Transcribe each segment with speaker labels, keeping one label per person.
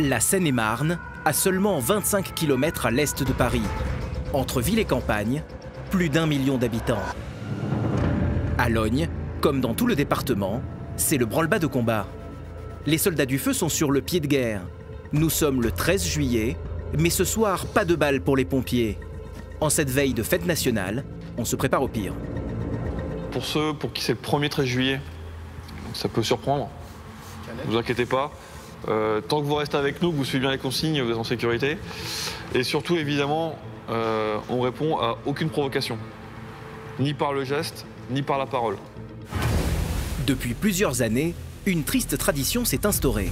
Speaker 1: La Seine-et-Marne, à seulement 25 km à l'est de Paris. Entre ville et campagne, plus d'1 million d'habitants. À Logne, comme dans tout le département, c'est le branle-bas de combat. Les soldats du feu sont sur le pied de guerre. Nous sommes le 13 juillet, mais ce soir, pas de balles pour les pompiers. En cette veille de fête nationale, on se prépare au pire.
Speaker 2: Pour ceux pour qui c'est le premier 13 juillet, ça peut surprendre. Ne vous inquiétez pas. Tant que vous restez avec nous, que vous suivez bien les consignes, vous êtes en sécurité. Et surtout, évidemment, on répond à aucune provocation. Ni par le geste, ni par la parole.
Speaker 1: Depuis plusieurs années, une triste tradition s'est instaurée.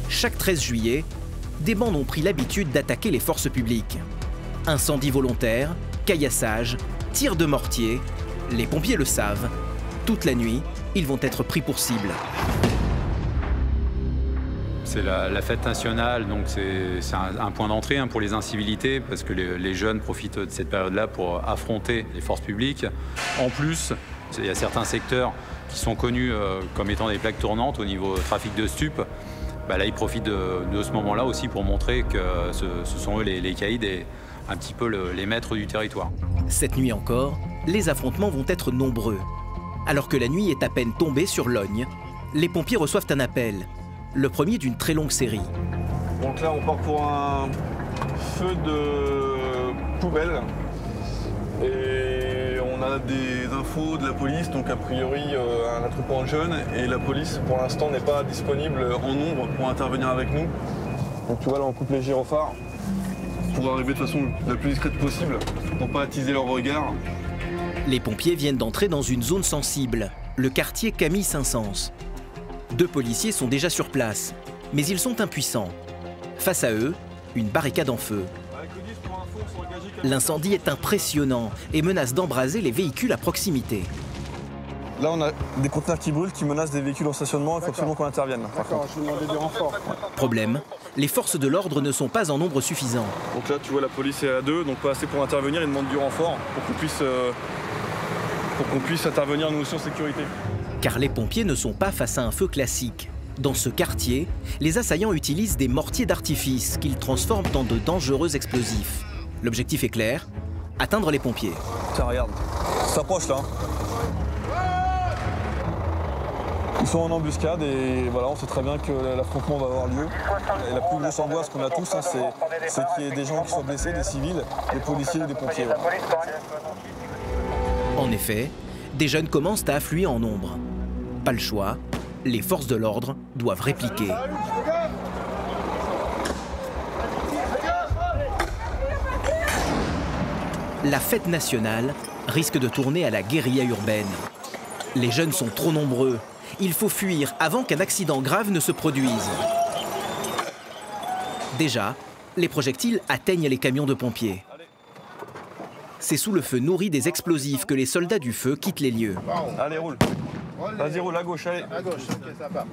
Speaker 1: Chaque 13 juillet, des bandes ont pris l'habitude d'attaquer les forces publiques. Incendies volontaires, caillassage, tirs de mortier, les pompiers le savent. Toute la nuit, ils vont être pris pour cible.
Speaker 3: C'est la fête nationale, donc c'est un point d'entrée pour les incivilités, parce que les jeunes profitent de cette période-là pour affronter les forces publiques. En plus, il y a certains secteurs qui sont connus comme étant des plaques tournantes au niveau trafic de stupes. Là, ils profitent de ce moment-là aussi pour montrer que ce sont eux les caïds et un petit peu les maîtres du territoire.
Speaker 1: Cette nuit encore, les affrontements vont être nombreux. Alors que la nuit est à peine tombée sur Logne, les pompiers reçoivent un appel. Le premier d'une très longue série.
Speaker 2: Donc là, on part pour un feu de poubelle. Et on a des infos de la police, donc a priori un attroupement de jeunes. Et la police, pour l'instant, n'est pas disponible en nombre pour intervenir avec nous. Donc tu vois, là, on coupe les gyrophares pour arriver de façon la plus discrète possible, pour ne pas attiser leur regard.
Speaker 1: Les pompiers viennent d'entrer dans une zone sensible, le quartier Camille Saint-Saëns. 2 policiers sont déjà sur place, mais ils sont impuissants. Face à eux, une barricade en feu. L'incendie est impressionnant et menace d'embraser les véhicules à proximité.
Speaker 2: Là, on a des conteneurs qui brûlent, qui menacent des véhicules en stationnement. Il faut absolument qu'on intervienne.
Speaker 4: D'accord, je vais demander des renforts.
Speaker 1: Problème, les forces de l'ordre ne sont pas en nombre suffisant.
Speaker 2: Donc là, tu vois, la police est à 2, donc pas assez pour intervenir. Ils demandent du renfort pour qu'on puisse intervenir nous aussi en sécurité.
Speaker 1: Car les pompiers ne sont pas face à un feu classique. Dans ce quartier, les assaillants utilisent des mortiers d'artifice qu'ils transforment en de dangereux explosifs. L'objectif est clair, atteindre les pompiers.
Speaker 2: Tiens, regarde, ça s'approche là. Ils sont en embuscade et voilà, on sait très bien que l'affrontement va avoir lieu. Et la plus grosse angoisse qu'on a tous, c'est qu'il y ait des gens qui soient blessés, des civils, des policiers ou des pompiers.
Speaker 1: En effet, des jeunes commencent à affluer en nombre. Pas le choix, les forces de l'ordre doivent répliquer. La fête nationale risque de tourner à la guérilla urbaine. Les jeunes sont trop nombreux. Il faut fuir avant qu'un accident grave ne se produise. Déjà, les projectiles atteignent les camions de pompiers. C'est sous le feu nourri des explosifs que les soldats du feu quittent les lieux.
Speaker 2: Allez, roule. Vas-y, roule à gauche, allez.
Speaker 4: À gauche, ok, ça part.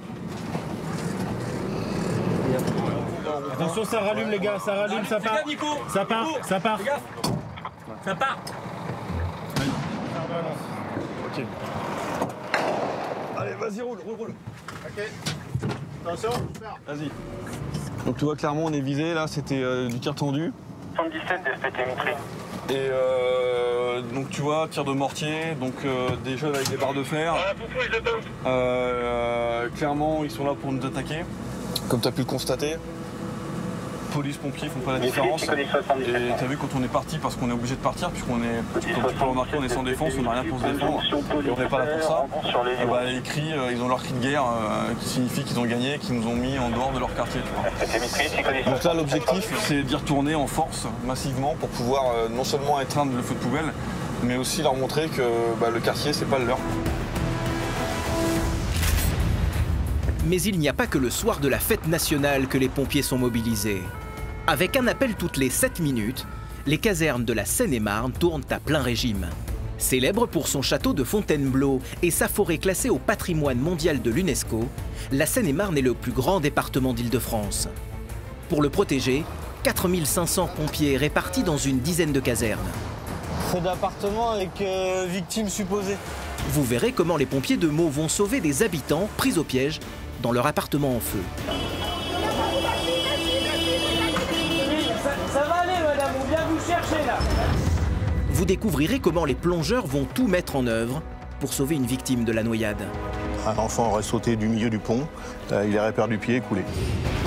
Speaker 5: Attention, ça rallume les gars, ça rallume, ça part. Ça part, ça part. Ça part.
Speaker 2: Ok. Allez, vas-y, roule.
Speaker 4: Ok. Attention,
Speaker 2: vas-y. Donc tu vois clairement on est visé, là c'était du tir tendu.
Speaker 6: 77 de télémétrie.
Speaker 2: Et donc tu vois, tir de mortier, donc des jeunes avec des barres de fer. Clairement ils sont là pour nous attaquer, comme tu as pu le constater. Police, pompiers font pas la différence. Et t'as vu quand on est parti, parce qu'on est obligé de partir, puisqu'on est, comme tu peux remarquer, on est sans défense, on n'a rien pour se défendre, et on n'est pas là pour ça. Les cris, ils ont leur cri de guerre, qui signifie qu'ils ont gagné, qu'ils nous ont mis en dehors de leur quartier. Tu vois. Donc là l'objectif c'est d'y retourner en force, massivement, pour pouvoir non seulement éteindre le feu de poubelle, mais aussi leur montrer que le quartier c'est pas le leur.
Speaker 1: Mais il n'y a pas que le soir de la fête nationale que les pompiers sont mobilisés. Avec un appel toutes les 7 minutes, les casernes de la Seine-et-Marne tournent à plein régime. Célèbre pour son château de Fontainebleau et sa forêt classée au patrimoine mondial de l'UNESCO, la Seine-et-Marne est le plus grand département d'Île-de-France. Pour le protéger, 4500 pompiers répartis dans une dizaine de casernes.
Speaker 7: Feu d'appartement avec victimes supposées.
Speaker 1: Vous verrez comment les pompiers de Meaux vont sauver des habitants pris au piège dans leur appartement en feu. Vous découvrirez comment les plongeurs vont tout mettre en œuvre pour sauver une victime de la noyade.
Speaker 8: Un enfant aurait sauté du milieu du pont, il aurait perdu pied et coulé.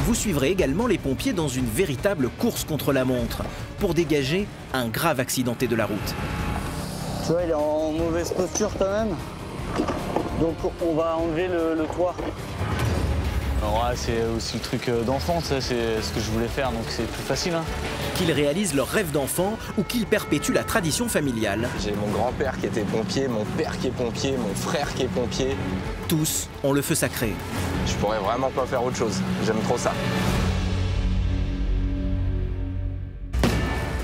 Speaker 1: Vous suivrez également les pompiers dans une véritable course contre la montre pour dégager un grave accidenté de la route.
Speaker 7: Tu vois, il est en mauvaise posture quand même. Donc on va enlever le toit. Alors ouais, c'est aussi le truc d'enfant, c'est ce que je voulais faire, donc c'est plus facile. Hein.
Speaker 1: Qu'ils réalisent leur rêve d'enfant ou qu'ils perpétuent la tradition familiale.
Speaker 9: J'ai mon grand-père qui était pompier, mon père qui est pompier, mon frère qui est pompier.
Speaker 1: Tous ont le feu sacré.
Speaker 9: Je pourrais vraiment pas faire autre chose, j'aime trop ça.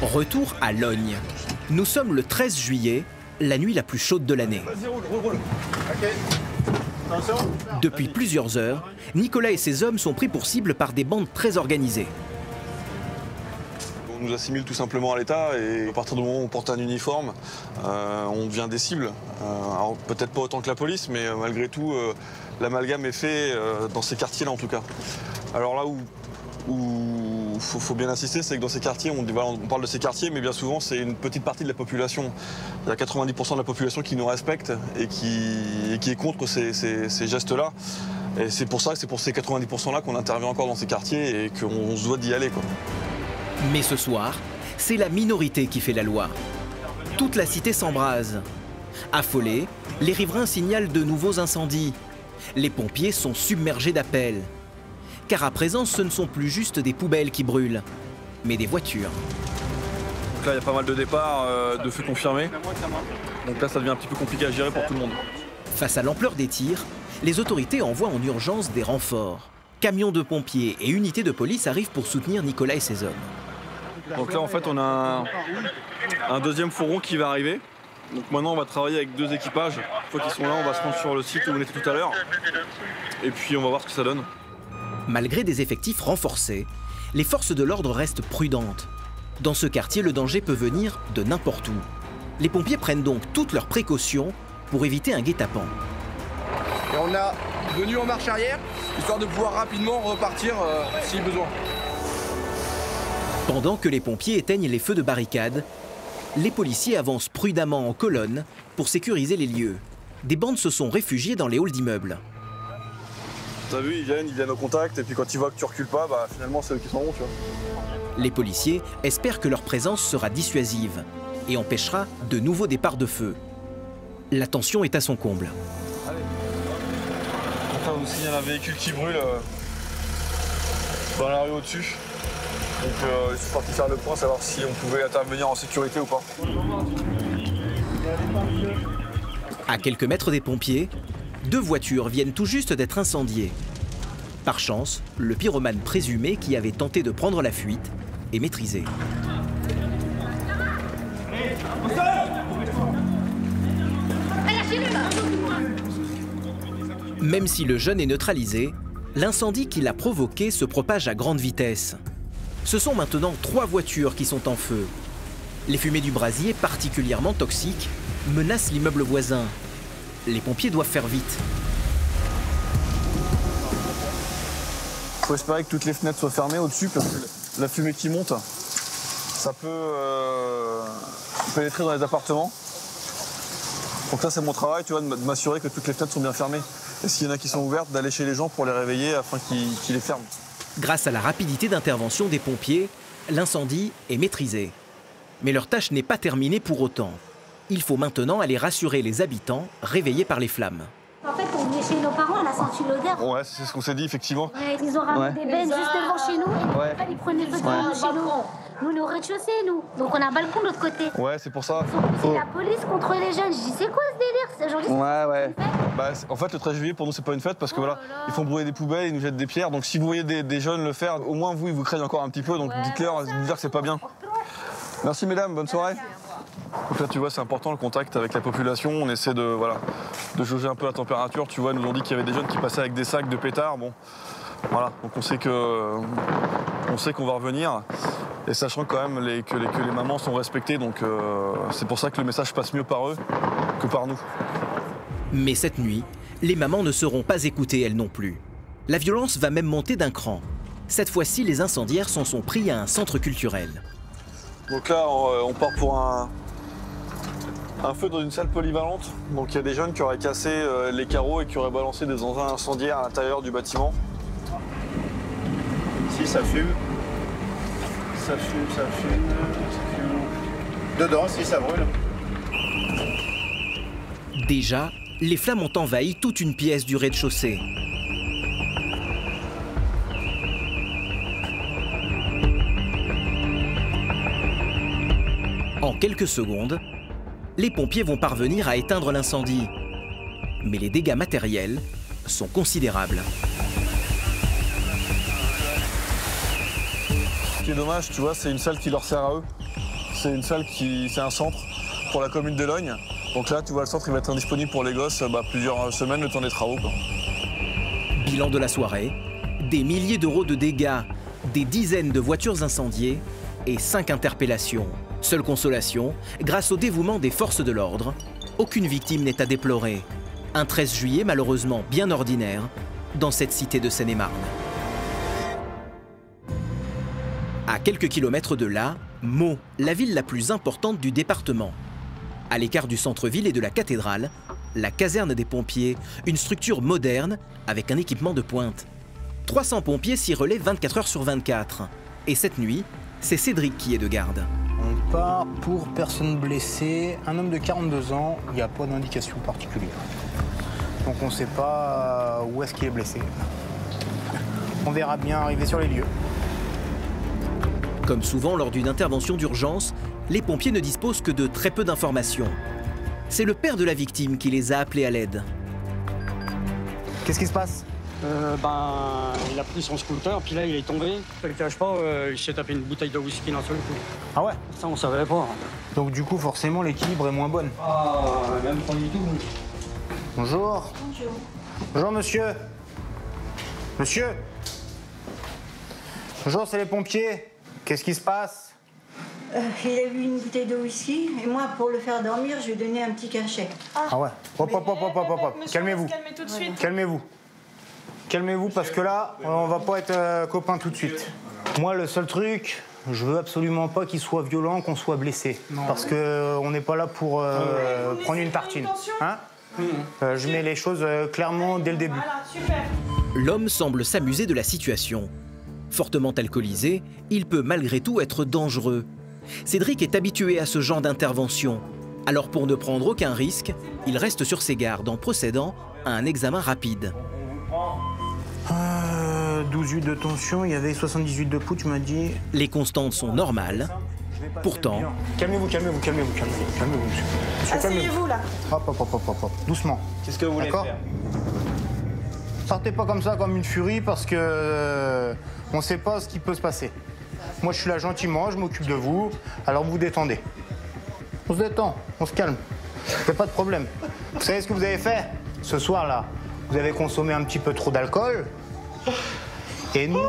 Speaker 1: Retour à Logne. Nous sommes le 13 juillet, la nuit la plus chaude de l'année.
Speaker 4: Vas-y, roule. Ok. Attention.
Speaker 1: Depuis plusieurs heures, Nicolas et ses hommes sont pris pour cible par des bandes très organisées.
Speaker 2: On nous assimile tout simplement à l'État et à partir du moment où on porte un uniforme, on devient des cibles. Alors peut-être pas autant que la police, mais malgré tout, l'amalgame est fait dans ces quartiers-là en tout cas. Alors là où faut bien insister, c'est que dans ces quartiers, on parle de ces quartiers, mais bien souvent c'est une petite partie de la population. Il y a 90% de la population qui nous respecte et qui est contre ces gestes-là. Et c'est pour ça que c'est pour ces 90%-là qu'on intervient encore dans ces quartiers et qu'on se doit d'y aller, quoi.
Speaker 1: Mais ce soir, c'est la minorité qui fait la loi. Toute la cité s'embrase. Affolés, les riverains signalent de nouveaux incendies. Les pompiers sont submergés d'appels. Car à présent, ce ne sont plus juste des poubelles qui brûlent, mais des voitures.
Speaker 2: Donc là, il y a pas mal de départs, de feux confirmés. Donc là, ça devient un petit peu compliqué à gérer pour tout le monde.
Speaker 1: Face à l'ampleur des tirs, les autorités envoient en urgence des renforts. Camions de pompiers et unités de police arrivent pour soutenir Nicolas et ses hommes.
Speaker 2: Donc là, en fait, on a un deuxième fourgon qui va arriver. Donc maintenant, on va travailler avec 2 équipages. Une fois qu'ils sont là, on va se rendre sur le site où on était tout à l'heure. Et puis, on va voir ce que ça donne.
Speaker 1: Malgré des effectifs renforcés, les forces de l'ordre restent prudentes. Dans ce quartier, le danger peut venir de n'importe où. Les pompiers prennent donc toutes leurs précautions pour éviter un guet-apens.
Speaker 10: Et on a venu en marche arrière, histoire de pouvoir rapidement repartir si besoin.
Speaker 1: Pendant que les pompiers éteignent les feux de barricade, les policiers avancent prudemment en colonne pour sécuriser les lieux. Des bandes se sont réfugiées dans les halls d'immeubles.
Speaker 2: T'as vu, ils viennent au contact, et puis quand ils voient que tu recules pas, bah finalement c'est eux qui s'en vont, tu vois.
Speaker 1: Les policiers espèrent que leur présence sera dissuasive et empêchera de nouveaux départs de feu. La tension est à son comble.
Speaker 2: Allez. Enfin, on signale un véhicule qui brûle dans la rue au-dessus. Donc ils sont partis faire le point, savoir si on pouvait intervenir en sécurité ou pas.
Speaker 1: À quelques mètres des pompiers, 2 voitures viennent tout juste d'être incendiées. Par chance, le pyromane présumé qui avait tenté de prendre la fuite est maîtrisé. Même si le jeune est neutralisé, l'incendie qui l'a provoqué se propage à grande vitesse. Ce sont maintenant 3 voitures qui sont en feu. Les fumées du brasier, particulièrement toxiques, menacent l'immeuble voisin. Les pompiers doivent faire vite.
Speaker 2: Il faut espérer que toutes les fenêtres soient fermées au-dessus parce que la fumée qui monte, ça peut pénétrer dans les appartements. Donc ça c'est mon travail, tu vois, de m'assurer que toutes les fenêtres sont bien fermées. Et s'il y en a qui sont ouvertes, d'aller chez les gens pour les réveiller afin qu'ils les ferment.
Speaker 1: Grâce à la rapidité d'intervention des pompiers, l'incendie est maîtrisé. Mais leur tâche n'est pas terminée pour autant. Il faut maintenant aller rassurer les habitants réveillés par les flammes.
Speaker 11: En fait, on venait chez nos parents, on a senti l'odeur.
Speaker 2: Ouais, c'est ce qu'on s'est dit, effectivement.
Speaker 11: Ouais, ils ont ramené des bennes juste devant chez nous. Ouais. Ils prenaient le feu devant chez nous. Nous, on est au rez-de-chaussée, nous. Donc, on a un balcon de l'autre côté.
Speaker 2: Ouais, c'est pour ça.
Speaker 11: C'est la police contre les jeunes. Je dis, c'est quoi ce délire aujourd'hui?
Speaker 2: Ouais. Bah, en fait, le 13 juillet, pour nous, c'est pas une fête parce que voilà, ils font brûler des poubelles, ils nous jettent des pierres. Donc, si vous voyez des jeunes le faire, au moins, ils vous craignent encore un petit peu. Donc, dites-leur que c'est pas bien. Merci, mesdames. Bonne soirée. Donc là, tu vois, c'est important le contact avec la population. On essaie de jauger un peu la température. Tu vois, ils nous ont dit qu'il y avait des jeunes qui passaient avec des sacs de pétards. Bon, voilà. Donc on sait qu'on va revenir. Et sachant quand même que les mamans sont respectées. Donc c'est pour ça que le message passe mieux par eux que par nous.
Speaker 1: Mais cette nuit, les mamans ne seront pas écoutées elles non plus. La violence va même monter d'un cran. Cette fois-ci, les incendiaires s'en sont pris à un centre culturel.
Speaker 2: Donc là, on part pour un feu dans une salle polyvalente. Donc il y a des jeunes qui auraient cassé les carreaux et qui auraient balancé des engins incendiaires à l'intérieur du bâtiment.
Speaker 4: Si ça fume. Ça fume, ça fume. Dedans, si ça brûle.
Speaker 1: Déjà, les flammes ont envahi toute une pièce du rez-de-chaussée. En quelques secondes, les pompiers vont parvenir à éteindre l'incendie. Mais les dégâts matériels sont considérables.
Speaker 2: Ce qui est dommage, tu vois, c'est une salle qui leur sert à eux. C'est une salle c'est un centre pour la commune de Logne. Donc là, tu vois, le centre il va être indisponible pour les gosses plusieurs semaines, le temps des travaux, quoi.
Speaker 1: Bilan de la soirée, des milliers d'euros de dégâts, des dizaines de voitures incendiées et 5 interpellations. Seule consolation, grâce au dévouement des forces de l'ordre, aucune victime n'est à déplorer. Un 13 juillet malheureusement bien ordinaire dans cette cité de Seine-et-Marne. À quelques kilomètres de là, Meaux, la ville la plus importante du département. À l'écart du centre-ville et de la cathédrale, la caserne des pompiers, une structure moderne avec un équipement de pointe. 300 pompiers s'y relaient 24 heures sur 24. Et cette nuit, c'est Cédric qui est de garde.
Speaker 12: On part pour personne blessée, un homme de 42 ans, il n'y a pas d'indication particulière. Donc on ne sait pas où est-ce qu'il est blessé. On verra bien arriver sur les lieux.
Speaker 1: Comme souvent lors d'une intervention d'urgence, les pompiers ne disposent que de très peu d'informations. C'est le père de la victime qui les a appelés à l'aide.
Speaker 12: Qu'est-ce qui se passe?
Speaker 13: Il a pris son scooter, puis là, il est tombé. Je ne le cache pas, il s'est tapé une bouteille de whisky d'un seul coup.
Speaker 12: Ah ouais?
Speaker 13: Ça, on savait pas.
Speaker 12: Donc du coup, forcément, l'équilibre est moins bonne.
Speaker 13: Ah, même pas du tout.
Speaker 12: Bonjour.
Speaker 11: Bonjour.
Speaker 12: Bonjour, monsieur. Monsieur. Bonjour, c'est les pompiers. Qu'est-ce qui se passe?
Speaker 14: Il a bu une bouteille de whisky, et moi, pour le faire dormir, je lui ai donné un petit cachet.
Speaker 12: Ah ouais. Hop. Calmez-vous.
Speaker 15: Calmez tout de suite.
Speaker 12: Calmez-vous. Calmez-vous parce que là, on va pas être copains tout de suite. Moi, le seul truc, je veux absolument pas qu'il soit violent, qu'on soit blessé. Non. Parce qu'on n'est pas là pour prendre une tartine. Hein? Je mets les choses clairement dès le début.
Speaker 15: Voilà, super.
Speaker 1: L'homme semble s'amuser de la situation. Fortement alcoolisé, il peut malgré tout être dangereux. Cédric est habitué à ce genre d'intervention. Alors pour ne prendre aucun risque, il reste sur ses gardes en procédant à un examen rapide.
Speaker 12: 12 de tension, il y avait 78 de pouls, tu m'as dit.
Speaker 1: Les constantes sont normales. Pourtant...
Speaker 12: Calmez-vous, monsieur.
Speaker 15: Asseyez-vous là.
Speaker 12: Hop. Doucement.
Speaker 9: Qu'est-ce que vous voulez faire?
Speaker 12: Sortez pas comme ça, comme une furie, parce que on sait pas ce qui peut se passer. Moi, je suis là gentiment, je m'occupe de vous, alors vous détendez. On se détend, on se calme. Il n'y a pas de problème. Vous savez ce que vous avez fait? Ce soir-là, vous avez consommé un petit peu trop d'alcool. Et nous,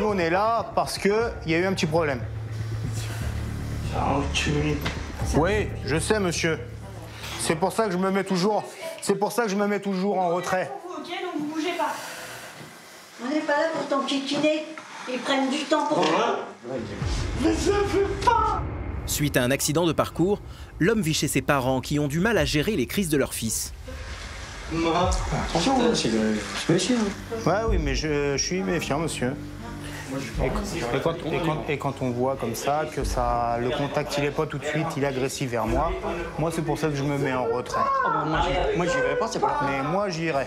Speaker 12: on est là parce qu'il y a eu un petit problème. Oui, je sais, monsieur. C'est pour ça que je me mets toujours en retrait.
Speaker 15: Ok, donc vous bougez pas.
Speaker 14: On n'est pas là pour t'enquiquiner. Ils prennent du temps pour toi.
Speaker 15: Mais ça fait pas.
Speaker 1: Suite à un accident de parcours, l'homme vit chez ses parents qui ont du mal à gérer les crises de leur fils.
Speaker 12: Attention, c'est méfiant. Ouais, oui, mais je suis méfiant, monsieur. Et quand on voit comme ça que le contact il est pas tout de suite, il est agressif vers moi, c'est pour ça que je me mets en retrait.
Speaker 13: Moi, j'y vais pas, c'est pas.
Speaker 12: Mais moi, j'irai.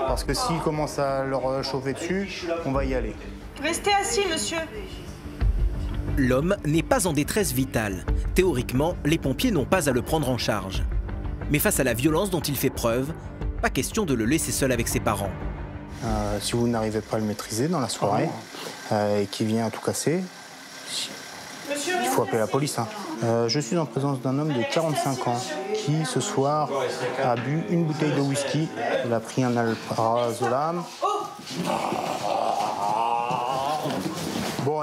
Speaker 12: Parce que s'il commence à leur chauffer dessus, on va y aller.
Speaker 15: Restez assis, monsieur.
Speaker 1: L'homme n'est pas en détresse vitale. Théoriquement, les pompiers n'ont pas à le prendre en charge. Mais face à la violence dont il fait preuve, pas question de le laisser seul avec ses parents.
Speaker 12: Si vous n'arrivez pas à le maîtriser dans la soirée et qu'il vient à tout casser, il faut appeler la police. Je suis en présence d'un homme de 45 ans qui, ce soir, a bu une bouteille de whisky. Il a pris un alprazolam. Bon,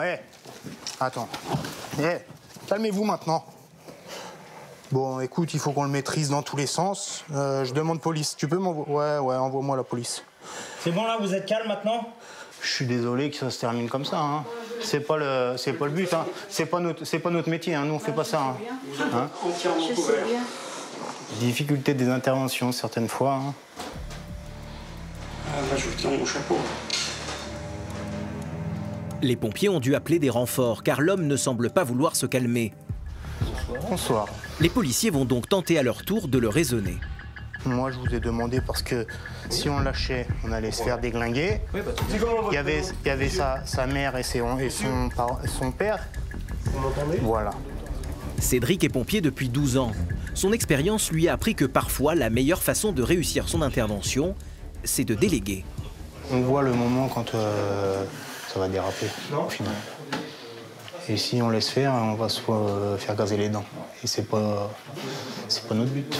Speaker 12: attends. Calmez-vous maintenant. Bon, écoute, il faut qu'on le maîtrise dans tous les sens. Je demande police. Tu peux m'envoyer? Ouais, envoie-moi la police.
Speaker 5: C'est bon là, vous êtes calme maintenant?
Speaker 12: Je suis désolé que ça se termine comme ça. Hein. C'est pas le but. Hein. C'est pas notre métier. Hein. Nous, on fait pas ça. Hein. Hein?
Speaker 14: Je sais bien.
Speaker 12: Difficulté des interventions certaines fois. Hein.
Speaker 13: Je vous tire mon chapeau.
Speaker 1: Les pompiers ont dû appeler des renforts car l'homme ne semble pas vouloir se calmer.
Speaker 12: Bonsoir.
Speaker 1: Les policiers vont donc tenter à leur tour de le raisonner.
Speaker 12: Moi, je vous ai demandé parce que si on lâchait, on allait se faire déglinguer. Il y avait sa mère et son père.
Speaker 4: Vous m'entendez?
Speaker 12: Voilà.
Speaker 1: Cédric est pompier depuis 12 ans. Son expérience lui a appris que parfois, la meilleure façon de réussir son intervention, c'est de déléguer.
Speaker 12: On voit le moment quand ça va déraper, au final. Et si on laisse faire, on va se faire gazer les dents. Et c'est pas notre but.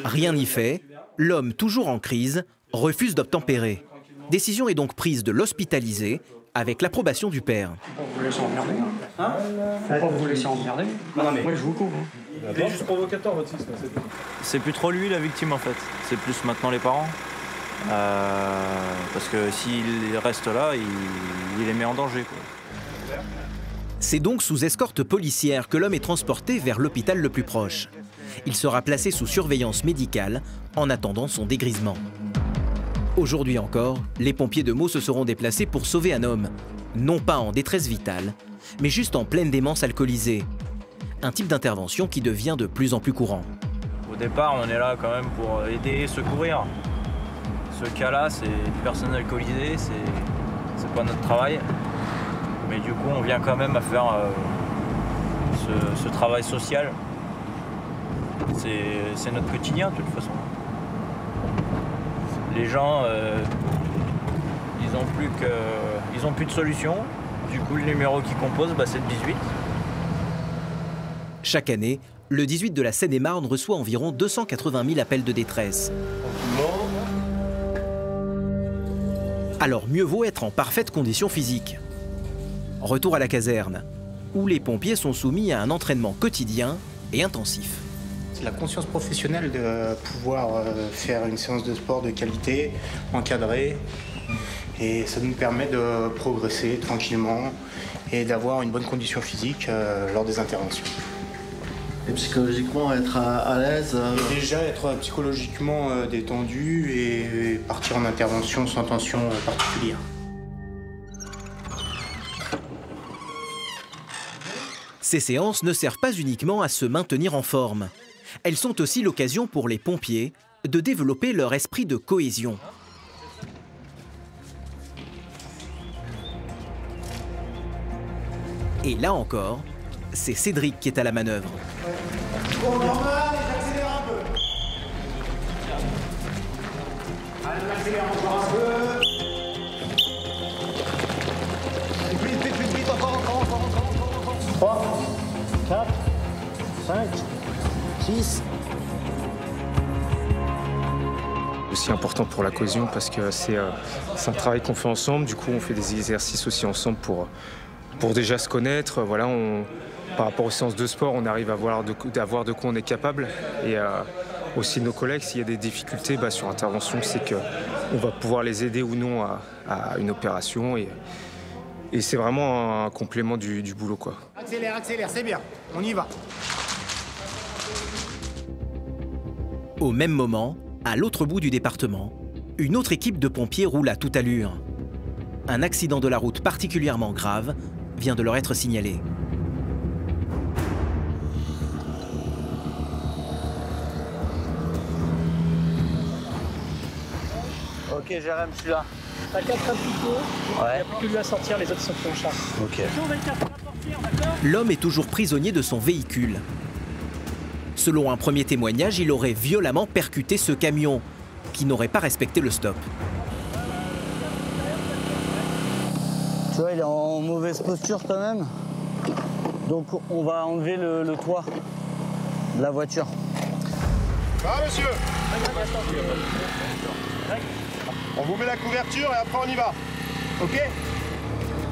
Speaker 1: Rien n'y fait. L'homme, toujours en crise, refuse d'obtempérer. Décision est donc prise de l'hospitaliser avec l'approbation du père.
Speaker 13: Faut pas vous laisser emmerder. Hein? Faut pas vous laisser emmerder. Non, mais moi, je vous couvre.
Speaker 5: Il est juste provocateur, votre fils.
Speaker 16: C'est plus trop lui la victime en fait. C'est plus maintenant les parents. Parce que s'il reste là, il les met en danger, quoi.
Speaker 1: C'est donc sous escorte policière que l'homme est transporté vers l'hôpital le plus proche. Il sera placé sous surveillance médicale en attendant son dégrisement. Aujourd'hui encore, les pompiers de Meaux se seront déplacés pour sauver un homme, non pas en détresse vitale, mais juste en pleine démence alcoolisée. Un type d'intervention qui devient de plus en plus courant.
Speaker 16: Au départ, on est là quand même pour aider, secourir. Ce cas-là, c'est une personne alcoolisée, c'est pas notre travail. Mais du coup, on vient quand même à faire ce travail social. C'est notre quotidien, de toute façon. Les gens, ils ont plus de solution. Du coup, le numéro qu'ils composent, c'est le 18.
Speaker 1: Chaque année, le 18 de la Seine-et-Marne reçoit environ 280 000 appels de détresse. Alors mieux vaut être en parfaite condition physique. Retour à la caserne, où les pompiers sont soumis à un entraînement quotidien et intensif.
Speaker 12: C'est la conscience professionnelle de pouvoir faire une séance de sport de qualité, encadrée. Et ça nous permet de progresser tranquillement et d'avoir une bonne condition physique lors des interventions.
Speaker 4: Et psychologiquement, être à l'aise
Speaker 12: Déjà être psychologiquement détendu et partir en intervention sans tension particulière.
Speaker 1: Ces séances ne servent pas uniquement à se maintenir en forme. Elles sont aussi l'occasion pour les pompiers de développer leur esprit de cohésion. Et là encore, c'est Cédric qui est à la manœuvre.
Speaker 12: Bon, normal, j'accélère un peu. Allez, j'accélère encore un peu. Vite, encore. 3, 4, 5, 6.
Speaker 17: Aussi important pour la cohésion parce que c'est un travail qu'on fait ensemble. Du coup, on fait des exercices aussi ensemble pour déjà se connaître. Voilà, par rapport aux séances de sport, on arrive à voir de quoi on est capable. Et aussi nos collègues, s'il y a des difficultés sur intervention, c'est qu'on va pouvoir les aider ou non à une opération. Et c'est vraiment un complément du boulot, quoi.
Speaker 12: Accélère, c'est bien. On y va.
Speaker 1: Au même moment, à l'autre bout du département, une autre équipe de pompiers roule à toute allure. Un accident de la route particulièrement grave vient de leur être signalé.
Speaker 7: Ok, Jérém, je suis là.
Speaker 13: T'as 4 impliqués, il n'y a plus que lui à sortir, les autres sont pris en charge.
Speaker 7: Ok.
Speaker 1: L'homme est toujours prisonnier de son véhicule. Selon un premier témoignage, il aurait violemment percuté ce camion, qui n'aurait pas respecté le stop.
Speaker 7: Tu vois, il est en mauvaise posture quand même. Donc on va enlever le toit de la voiture.
Speaker 10: Ah, monsieur! On vous met la couverture et après on y va. Ok?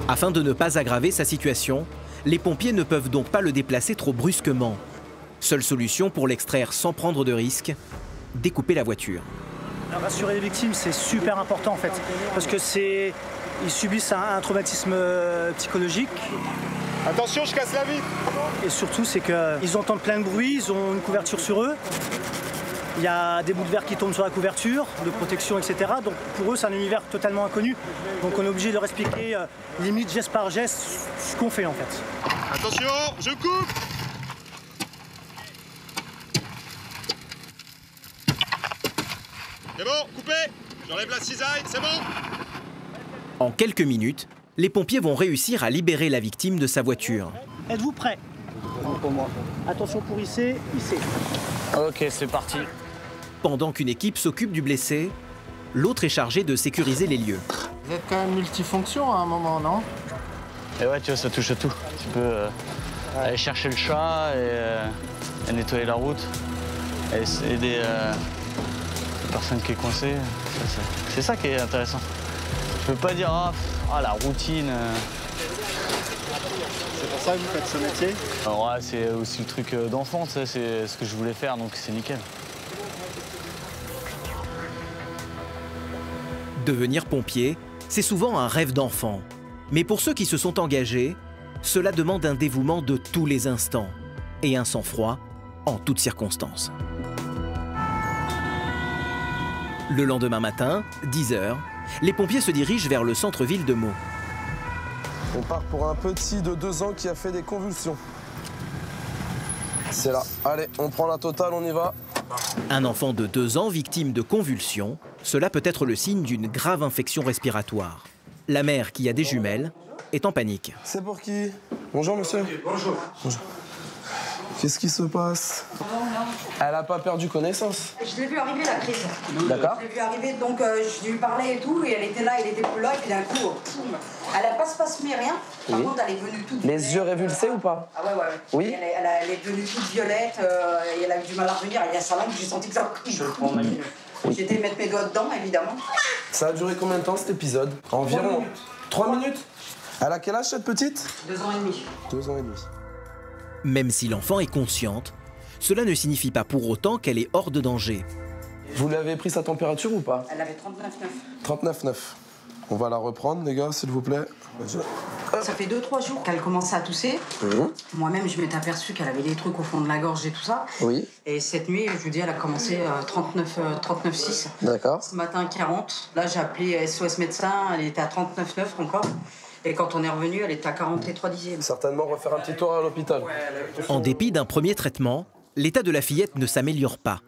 Speaker 1: Afin de ne pas aggraver sa situation, les pompiers ne peuvent donc pas le déplacer trop brusquement. Seule solution pour l'extraire sans prendre de risque, découper la voiture.
Speaker 18: Rassurer les victimes, c'est super important en fait, parce que ils subissent un traumatisme psychologique.
Speaker 5: Attention, je casse la vitre.
Speaker 18: Et surtout, c'est qu'ils entendent plein de bruit, ils ont une couverture sur eux. Il y a des bouts de verre qui tombent sur la couverture, de protection, etc. Donc pour eux, c'est un univers totalement inconnu. Donc on est obligé de leur expliquer, limite geste par geste, ce qu'on fait en fait.
Speaker 5: Attention, je coupe. C'est bon, coupé. J'enlève la cisaille, c'est bon.
Speaker 1: En quelques minutes, les pompiers vont réussir à libérer la victime de sa voiture.
Speaker 18: Êtes-vous prêts? Pour moi. Attention pour hisser, hisser.
Speaker 7: Ok, c'est parti.
Speaker 1: Pendant qu'une équipe s'occupe du blessé, l'autre est chargé de sécuriser les lieux.
Speaker 12: Vous êtes quand même multifonction à un moment, non?
Speaker 7: Et ouais, tu vois, ça touche à tout. Tu peux aller chercher le chat et nettoyer la route, et aider la personne qui est coincée. C'est ça qui est intéressant. Je peux pas dire la routine.
Speaker 5: C'est pour ça que vous faites ce métier?
Speaker 7: Ouais, c'est aussi le truc d'enfant, c'est ce que je voulais faire, donc c'est nickel.
Speaker 1: Devenir pompier, c'est souvent un rêve d'enfant. Mais pour ceux qui se sont engagés, cela demande un dévouement de tous les instants et un sang-froid en toutes circonstances. Le lendemain matin, 10 h, les pompiers se dirigent vers le centre-ville de Meaux.
Speaker 10: On part pour un petit de 2 ans qui a fait des convulsions. C'est là. Allez, on prend la totale, on y va.
Speaker 1: Un enfant de 2 ans victime de convulsions, cela peut être le signe d'une grave infection respiratoire. La mère, qui a des jumelles, est en panique.
Speaker 10: C'est pour qui? Bonjour monsieur.
Speaker 4: Bonjour.
Speaker 10: Bonjour. Qu'est-ce qui se passe? Elle n'a pas perdu connaissance.
Speaker 14: Je l'ai vu arriver la crise.
Speaker 10: D'accord.
Speaker 14: Je l'ai vu arriver, donc je lui parlais et tout, et elle était là, elle était plus là, et puis d'un coup, poum. Elle n'a pas spasmé rien. Par contre, elle est venue toute violette.
Speaker 10: Les yeux révulsés ou pas?
Speaker 14: Ah ouais.
Speaker 10: Oui.
Speaker 14: Elle est devenue toute violette, et elle a eu du mal à revenir. Il y a sa langue, j'ai senti que ça. Je le prends, mamie. J'ai été mettre mes doigts dedans, évidemment.
Speaker 10: Ça a duré combien de temps cet épisode? Environ 3 minutes. Elle a quel âge cette petite?
Speaker 14: 2 ans et demi.
Speaker 10: 2 ans et demi.
Speaker 1: Même si l'enfant est consciente, cela ne signifie pas pour autant qu'elle est hors de danger.
Speaker 10: Vous lui avez pris sa température ou pas?
Speaker 14: Elle avait 39,9.
Speaker 10: 39,9. On va la reprendre, les gars, s'il vous plaît.
Speaker 14: Ça fait 2-3 jours qu'elle commençait à tousser. Moi-même, je m'étais aperçue qu'elle avait des trucs au fond de la gorge et tout ça.
Speaker 10: Oui.
Speaker 14: Et cette nuit, je vous dis, elle a commencé 39,6.
Speaker 10: D'accord.
Speaker 14: Ce matin, 40. Là, j'ai appelé SOS médecin, elle était à 39,9 encore. Et quand on est revenu, elle était à 43 dixièmes.
Speaker 10: Certainement refaire un petit tour à l'hôpital.
Speaker 1: En dépit d'un premier traitement, l'état de la fillette ne s'améliore pas.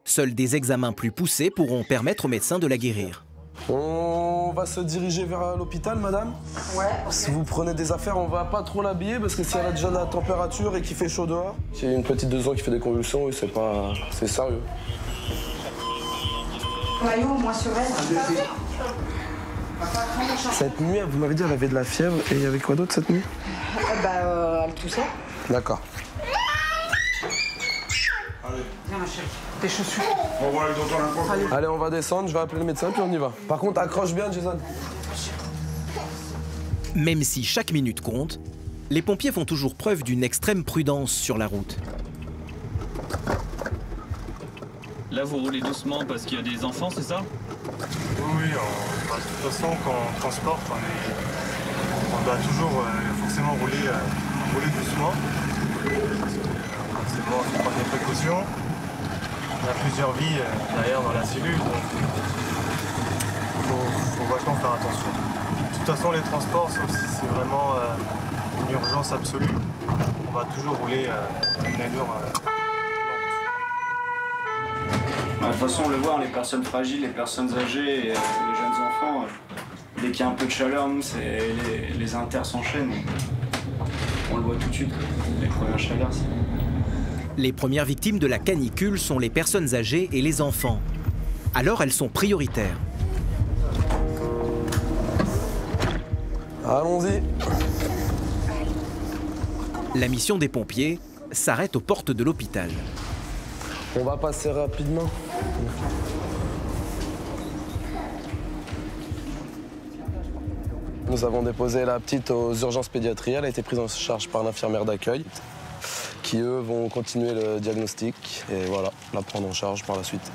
Speaker 1: Seuls des examens plus poussés pourront permettre au médecin de la guérir.
Speaker 10: On va se diriger vers l'hôpital, madame.
Speaker 14: Ouais.
Speaker 10: Si vous prenez des affaires, on va pas trop l'habiller parce que si elle a déjà la température et qu'il fait chaud dehors. S'il y a une petite de 2 ans qui fait des convulsions, oui, c'est sérieux.
Speaker 14: Maillot, moi sur elle.
Speaker 10: Cette nuit, vous m'avez dit qu'elle avait de la fièvre et il y avait quoi d'autre cette nuit?
Speaker 14: Elle toussait.
Speaker 10: D'accord.
Speaker 14: Viens ma chérie. Tes chaussures.
Speaker 4: On va voir le docteur l'important.
Speaker 10: Allez, on va descendre, je vais appeler le médecin puis on y va. Par contre, accroche bien, Jason.
Speaker 1: Même si chaque minute compte, les pompiers font toujours preuve d'une extrême prudence sur la route.
Speaker 19: Là, vous roulez doucement parce qu'il y a des enfants, c'est ça?
Speaker 5: Oui, de toute façon, quand on transporte, on doit toujours forcément rouler doucement. C'est bon, il faut prendre des précautions. Il y a plusieurs vies derrière dans la cellule, donc il faut vachement faire attention. De toute façon, les transports, sauf si c'est vraiment une urgence absolue, on va toujours rouler à une allure
Speaker 19: De toute façon, on le voit, les personnes fragiles, les personnes âgées et les jeunes enfants, dès qu'il y a un peu de chaleur, nous, les inters s'enchaînent. On le voit tout de suite, les premières chaleurs.
Speaker 1: Les premières victimes de la canicule sont les personnes âgées et les enfants. Alors elles sont prioritaires.
Speaker 10: Allons-y.
Speaker 1: La mission des pompiers s'arrête aux portes de l'hôpital.
Speaker 10: On va passer rapidement. Nous avons déposé la petite aux urgences pédiatrie. Elle a été prise en charge par l'infirmière d'accueil, qui eux vont continuer le diagnostic et voilà, la prendre en charge par la suite.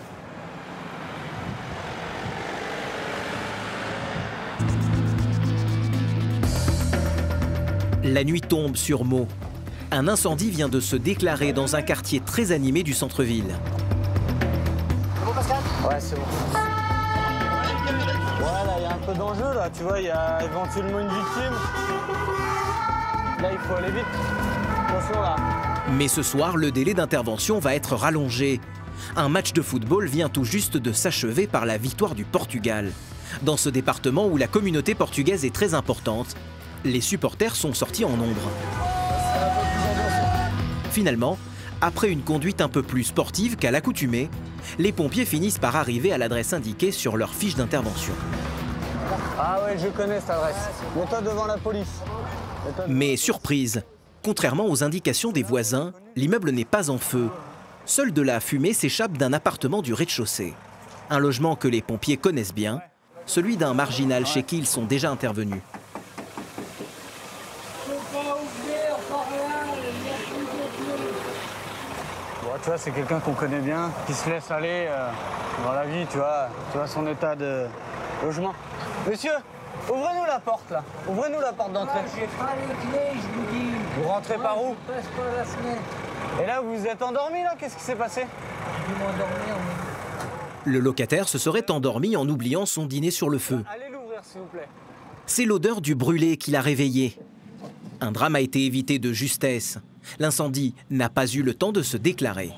Speaker 1: La nuit tombe sur Meaux. Un incendie vient de se déclarer dans un quartier très animé du centre-ville.
Speaker 7: C'est bon, Pascal? Ouais, c'est bon. Ouais, là, il y a un peu d'enjeu, là. Tu vois, il y a éventuellement une victime. Là, il faut aller vite. Attention, là.
Speaker 1: Mais ce soir, le délai d'intervention va être rallongé. Un match de football vient tout juste de s'achever par la victoire du Portugal. Dans ce département où la communauté portugaise est très importante, les supporters sont sortis en nombre. Finalement, après une conduite un peu plus sportive qu'à l'accoutumée, les pompiers finissent par arriver à l'adresse indiquée sur leur fiche d'intervention.
Speaker 7: Ah ouais, je connais cette adresse. Mets-toi devant la police.
Speaker 1: Mais surprise, contrairement aux indications des voisins, l'immeuble n'est pas en feu. Seule de la fumée s'échappe d'un appartement du rez-de-chaussée. Un logement que les pompiers connaissent bien, celui d'un marginal chez qui ils sont déjà intervenus.
Speaker 7: Bon, tu vois, c'est quelqu'un qu'on connaît bien, qui se laisse aller dans la vie, tu vois son état de logement. Monsieur, ouvrez-nous la porte, là. Ouvrez-nous la porte d'entrée.
Speaker 20: J'ai pas les clés, je vous dis.
Speaker 7: Vous rentrez par où?
Speaker 20: Je passe pas la semaine.
Speaker 7: Et là, vous êtes endormi, là? Qu'est-ce qui s'est passé?
Speaker 20: Je vais m'endormir.
Speaker 1: Le locataire se serait endormi en oubliant son dîner sur le feu.
Speaker 7: Allez l'ouvrir, s'il vous plaît.
Speaker 1: C'est l'odeur du brûlé qui l'a réveillé. Un drame a été évité de justesse. L'incendie n'a pas eu le temps de se déclarer.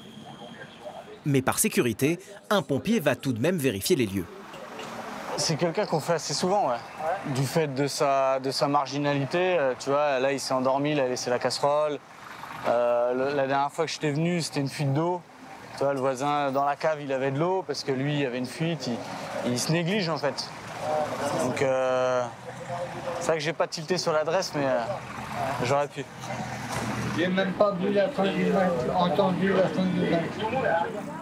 Speaker 1: Mais par sécurité, un pompier va tout de même vérifier les lieux.
Speaker 7: C'est quelqu'un qu'on fait assez souvent, ouais. Du fait de sa marginalité, tu vois, là il s'est endormi, il a laissé la casserole. La dernière fois que j'étais venu, c'était une fuite d'eau. Tu vois, le voisin dans la cave, il avait de l'eau parce que lui, il avait une fuite. Il se néglige en fait. Donc, c'est vrai que j'ai pas tilté sur l'adresse, mais j'aurais pu.
Speaker 20: J'ai même pas vu la fin du match, entendu la fin du match.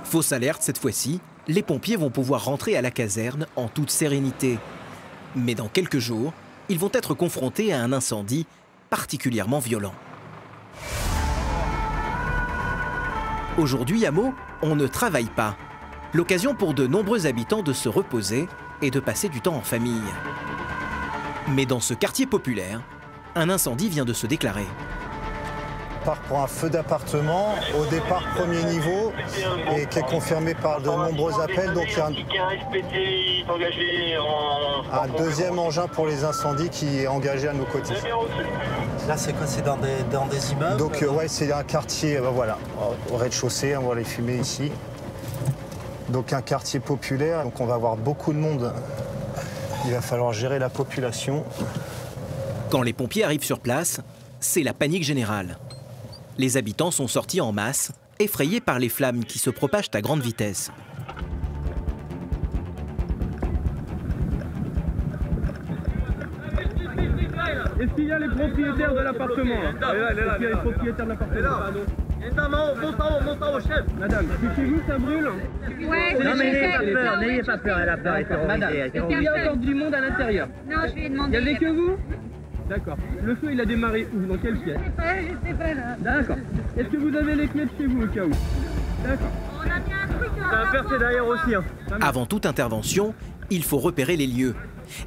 Speaker 1: Fausse alerte cette fois-ci, les pompiers vont pouvoir rentrer à la caserne en toute sérénité. Mais dans quelques jours, ils vont être confrontés à un incendie particulièrement violent. Aujourd'hui, à Meaux, on ne travaille pas. L'occasion pour de nombreux habitants de se reposer et de passer du temps en famille. Mais dans ce quartier populaire, un incendie vient de se déclarer.
Speaker 12: Part pour un feu d'appartement, au départ premier niveau, et qui est confirmé par de nombreux appels. Donc il y a un deuxième engin pour les incendies qui est engagé à nos côtés.
Speaker 21: Là c'est quoi? C'est dans des immeubles?
Speaker 12: Donc ouais, c'est un quartier, voilà, au rez-de-chaussée, on voit les fumées ici. Donc un quartier populaire, donc on va avoir beaucoup de monde. Il va falloir gérer la population.
Speaker 1: Quand les pompiers arrivent sur place, c'est la panique générale. Les habitants sont sortis en masse, effrayés par les flammes qui se propagent à grande vitesse.
Speaker 22: Est-ce qu'il y a les propriétaires de l'appartement? Est-ce qu'il y a les propriétaires de l'appartement? Monte en haut, chef. Madame, c'est chez vous, ça brûle?
Speaker 20: Ouais,
Speaker 22: non, mais
Speaker 20: n'ayez pas peur, elle a peur.
Speaker 22: Madame, est-ce qu'il y a encore du monde à l'intérieur?
Speaker 20: Non, je lui ai demandé.
Speaker 22: Il n'y avait que vous? D'accord. Le feu, il a démarré où? Dans quelle pièce?
Speaker 20: Je sais pas là.
Speaker 22: D'accord. Est-ce que vous avez les clés de chez vous au cas où? D'accord.
Speaker 20: On a bien un truc.
Speaker 22: Ça va faire, c'est derrière aussi. Hein.
Speaker 1: Avant toute intervention, il faut repérer les lieux.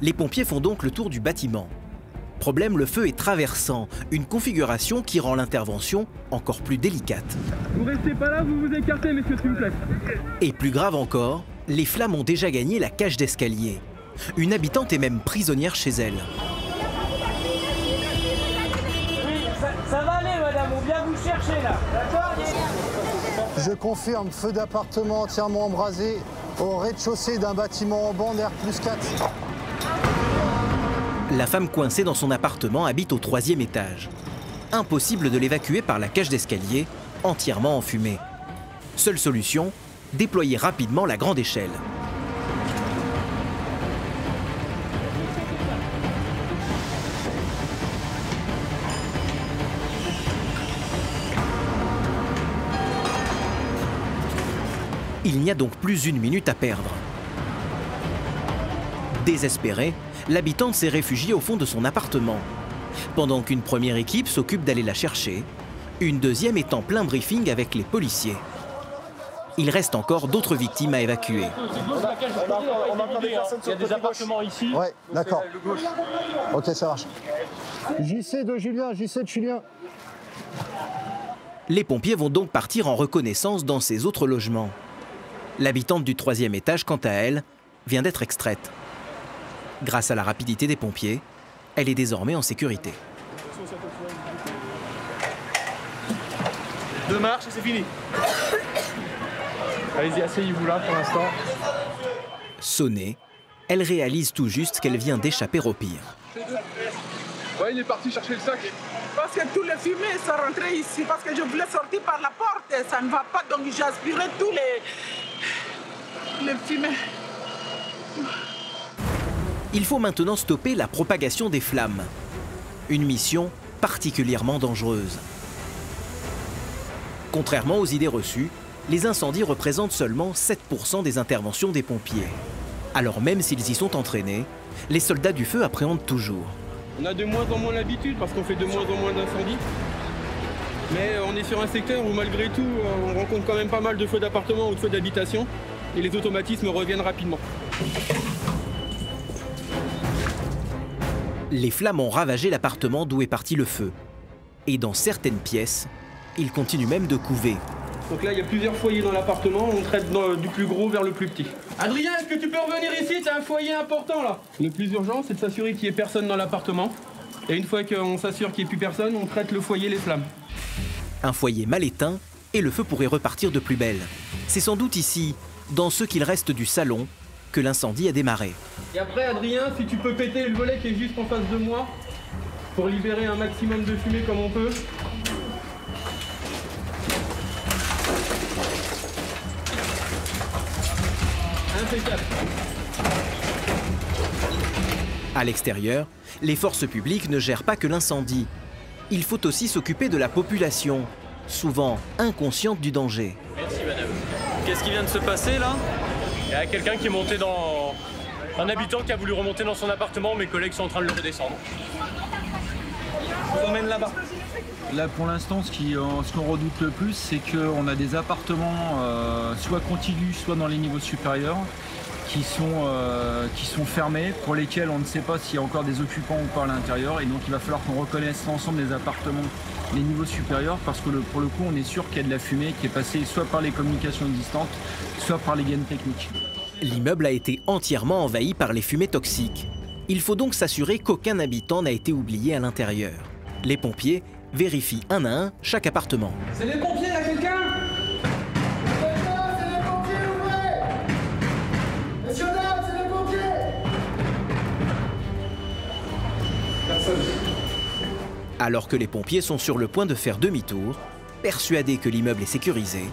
Speaker 1: Les pompiers font donc le tour du bâtiment. Problème, le feu est traversant, une configuration qui rend l'intervention encore plus délicate.
Speaker 22: Vous restez pas là, vous vous écartez, messieurs, s'il vous plaît.
Speaker 1: Et plus grave encore, les flammes ont déjà gagné la cage d'escalier. Une habitante est même prisonnière chez elle.
Speaker 20: Ça va aller, madame, on vient vous chercher là, d'accord?
Speaker 12: Je confirme, feu d'appartement entièrement embrasé au rez-de-chaussée d'un bâtiment en bande R+4.
Speaker 1: La femme coincée dans son appartement habite au 3e étage. Impossible de l'évacuer par la cage d'escalier, entièrement enfumée. Seule solution, déployer rapidement la grande échelle. Il n'y a donc plus une minute à perdre. Désespérée, l'habitante s'est réfugiée au fond de son appartement. Pendant qu'une première équipe s'occupe d'aller la chercher, une deuxième est en plein briefing avec les policiers. Il reste encore d'autres victimes à évacuer.
Speaker 21: Il y a des appartements ici.
Speaker 12: Ouais, d'accord. Ok, ça marche. JC de Julien, JC de Julien.
Speaker 1: Les pompiers vont donc partir en reconnaissance dans ces autres logements. L'habitante du 3e étage, quant à elle, vient d'être extraite. Grâce à la rapidité des pompiers, elle est désormais en sécurité.
Speaker 22: 2 marches et c'est fini. Allez-y, asseyez-vous là pour l'instant.
Speaker 1: Sonnée, elle réalise tout juste qu'elle vient d'échapper au pire.
Speaker 22: Ouais, il est parti chercher le sac.
Speaker 15: Parce que tous les fumées sont rentrés ici, parce que je voulais sortir par la porte et ça ne va pas, donc j'ai aspiré tous les fumées.
Speaker 1: Il faut maintenant stopper la propagation des flammes. Une mission particulièrement dangereuse. Contrairement aux idées reçues, les incendies représentent seulement 7% des interventions des pompiers. Alors même s'ils y sont entraînés, les soldats du feu appréhendent toujours.
Speaker 22: On a de moins en moins l'habitude parce qu'on fait de moins en moins d'incendies. Mais on est sur un secteur où malgré tout, on rencontre quand même pas mal de feux d'appartements ou de feux d'habitation. Et les automatismes reviennent rapidement.
Speaker 1: Les flammes ont ravagé l'appartement d'où est parti le feu. Et dans certaines pièces, ils continuent même de couver.
Speaker 22: Donc là, il y a plusieurs foyers dans l'appartement. On traite du plus gros vers le plus petit. Adrien, est-ce que tu peux revenir ici? C'est un foyer important là. Le plus urgent, c'est de s'assurer qu'il n'y ait personne dans l'appartement. Et une fois qu'on s'assure qu'il n'y ait plus personne, on traite le foyer, les flammes.
Speaker 1: Un foyer mal éteint et le feu pourrait repartir de plus belle. C'est sans doute ici, dans ce qu'il reste du salon, que l'incendie a démarré.
Speaker 22: Et après, Adrien, si tu peux péter le volet qui est juste en face de moi, pour libérer un maximum de fumée comme on peut. Impeccable.
Speaker 1: À l'extérieur, les forces publiques ne gèrent pas que l'incendie. Il faut aussi s'occuper de la population, souvent inconsciente du danger.
Speaker 3: Merci madame. Qu'est-ce qui vient de se passer là? Il y a quelqu'un qui est monté dans... Un habitant qui a voulu remonter dans son appartement, mes collègues sont en train de le redescendre.
Speaker 22: Je vous emmène là-bas.
Speaker 6: Là pour l'instant, ce qu'on redoute le plus, c'est qu'on a des appartements soit contigus, soit dans les niveaux supérieurs, qui sont fermés, pour lesquels on ne sait pas s'il y a encore des occupants ou pas à l'intérieur. Et donc il va falloir qu'on reconnaisse l'ensemble des appartements, les niveaux supérieurs, parce que pour le coup, on est sûr qu'il y a de la fumée qui est passée soit par les communications existantes, soit par les gaines techniques.
Speaker 1: L'immeuble a été entièrement envahi par les fumées toxiques. Il faut donc s'assurer qu'aucun habitant n'a été oublié à l'intérieur. Les pompiers vérifient un à un chaque appartement.
Speaker 22: C'est les pompiers, là, quelqu'un?
Speaker 15: C'est les pompiers, ouvrez! Messieurs, dames, c'est les pompiers!
Speaker 22: Personne.
Speaker 1: Alors que les pompiers sont sur le point de faire demi-tour, persuadés que l'immeuble est sécurisé,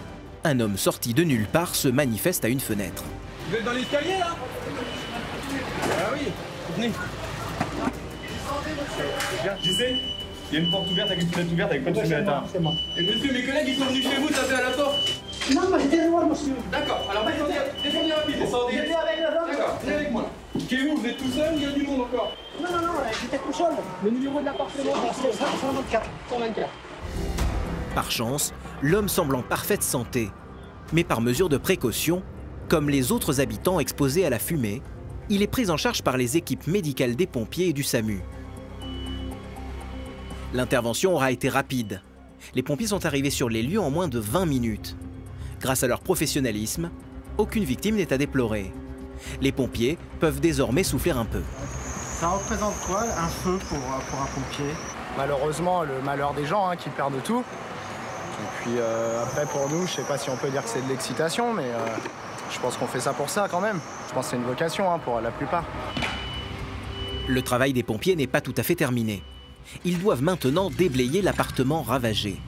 Speaker 1: un homme sorti de nulle part se manifeste à une fenêtre.
Speaker 22: Vous êtes dans l'escalier, là? Ah oui, venez. J'y sais. Il y a une porte ouverte avec une fenêtre ouverte avec pas de fumée à l'intérieur. C'est moi. Et monsieur, mes collègues, ils sont venus chez vous taper à la porte?
Speaker 15: Non, mais j'étais loin, monsieur.
Speaker 22: D'accord, alors descendez rapide, descendez.
Speaker 15: J'étais avec la dame.
Speaker 22: D'accord, venez avec moi là. Qu'est-ce vous êtes tout seul ou il y a du monde encore?
Speaker 15: Non, j'étais tout seul. Le numéro de l'appartement, c'est 124. 124.
Speaker 1: Par chance, l'homme semble en parfaite santé. Mais par mesure de précaution, comme les autres habitants exposés à la fumée, il est pris en charge par les équipes médicales des pompiers et du SAMU. L'intervention aura été rapide. Les pompiers sont arrivés sur les lieux en moins de 20 minutes. Grâce à leur professionnalisme, aucune victime n'est à déplorer. Les pompiers peuvent désormais souffler un peu.
Speaker 12: Ça représente quoi, un feu pour un pompier? Malheureusement, le malheur des gens qui perdent tout. Et puis après, pour nous, je sais pas si on peut dire que c'est de l'excitation, mais je pense qu'on fait ça pour ça quand même. Je pense que c'est une vocation pour la plupart.
Speaker 1: Le travail des pompiers n'est pas tout à fait terminé. Ils doivent maintenant déblayer l'appartement ravagé,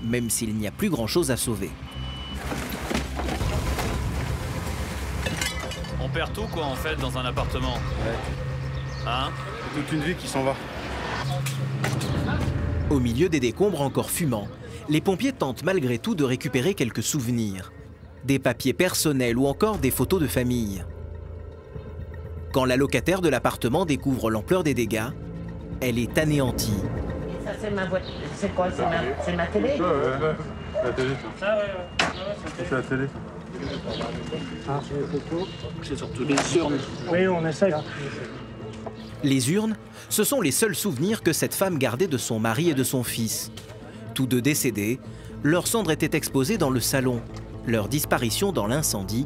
Speaker 1: même s'il n'y a plus grand-chose à sauver.
Speaker 3: On perd tout quoi en fait dans un appartement.
Speaker 6: Ouais.
Speaker 3: Hein?
Speaker 6: C'est toute une vie qui s'en va.
Speaker 1: Au milieu des décombres encore fumants, les pompiers tentent malgré tout de récupérer quelques souvenirs. Des papiers personnels ou encore des photos de famille. Quand la locataire de l'appartement découvre l'ampleur des dégâts, elle est anéantie.
Speaker 23: Ça c'est ma voiture. C'est quoi? C'est ma télé?
Speaker 6: La télé.
Speaker 23: Ah ouais.
Speaker 6: C'est la télé.
Speaker 13: Ah, c'est les photos.
Speaker 6: C'est surtout les urnes.
Speaker 13: Oui, on essaie là.
Speaker 1: Les urnes, ce sont les seuls souvenirs que cette femme gardait de son mari et de son fils. Tous deux décédés, leurs cendres étaient exposées dans le salon. Leur disparition dans l'incendie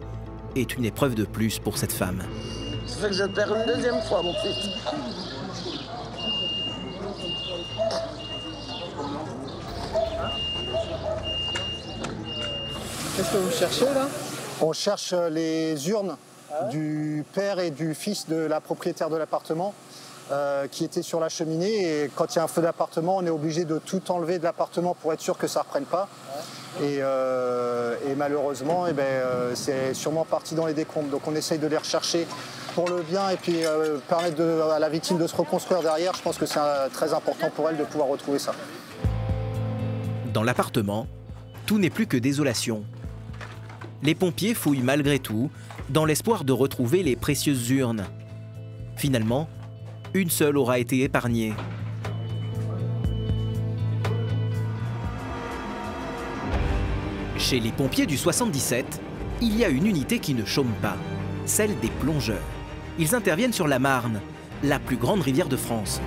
Speaker 1: est une épreuve de plus pour cette femme.
Speaker 21: Ça fait que je perds une deuxième fois, mon fils.
Speaker 2: Qu'est-ce que vous cherchez là? On cherche les urnes du père et du fils de la propriétaire de l'appartement qui étaient sur la cheminée. Et quand il y a un feu d'appartement, on est obligé de tout enlever de l'appartement pour être sûr que ça ne reprenne pas. Et malheureusement, c'est sûrement parti dans les décombres. Donc on essaye de les rechercher pour le bien et puis permettre à la victime de se reconstruire derrière. Je pense que c'est très important pour elle de pouvoir retrouver ça.
Speaker 1: Dans l'appartement, tout n'est plus que désolation. Les pompiers fouillent malgré tout, dans l'espoir de retrouver les précieuses urnes. Finalement, une seule aura été épargnée. Chez les pompiers du 77, il y a une unité qui ne chôme pas, celle des plongeurs. Ils interviennent sur la Marne, la plus grande rivière de France.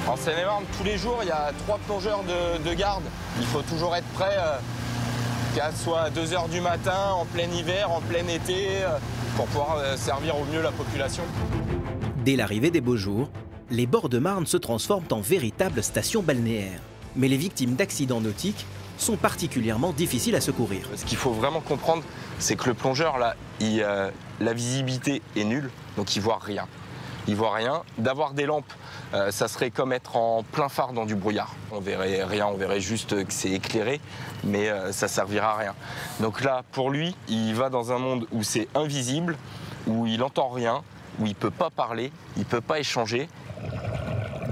Speaker 9: En Seine-et-Marne, tous les jours, il y a 3 plongeurs de garde. Il faut toujours être prêt, qu'à soit à 2 h du matin, en plein hiver, en plein été, pour pouvoir servir au mieux la population.
Speaker 1: Dès l'arrivée des beaux jours, les bords de Marne se transforment en véritables stations balnéaires. Mais les victimes d'accidents nautiques sont particulièrement difficiles à secourir.
Speaker 9: Ce qu'il faut vraiment comprendre, c'est que le plongeur, là, la visibilité est nulle, donc il ne voit rien. Il ne voit rien. D'avoir des lampes, ça serait comme être en plein phare dans du brouillard. On verrait rien, on verrait juste que c'est éclairé, mais ça ne servira à rien. Donc là, pour lui, il va dans un monde où c'est invisible, où il n'entend rien, où il ne peut pas parler, il ne peut pas échanger.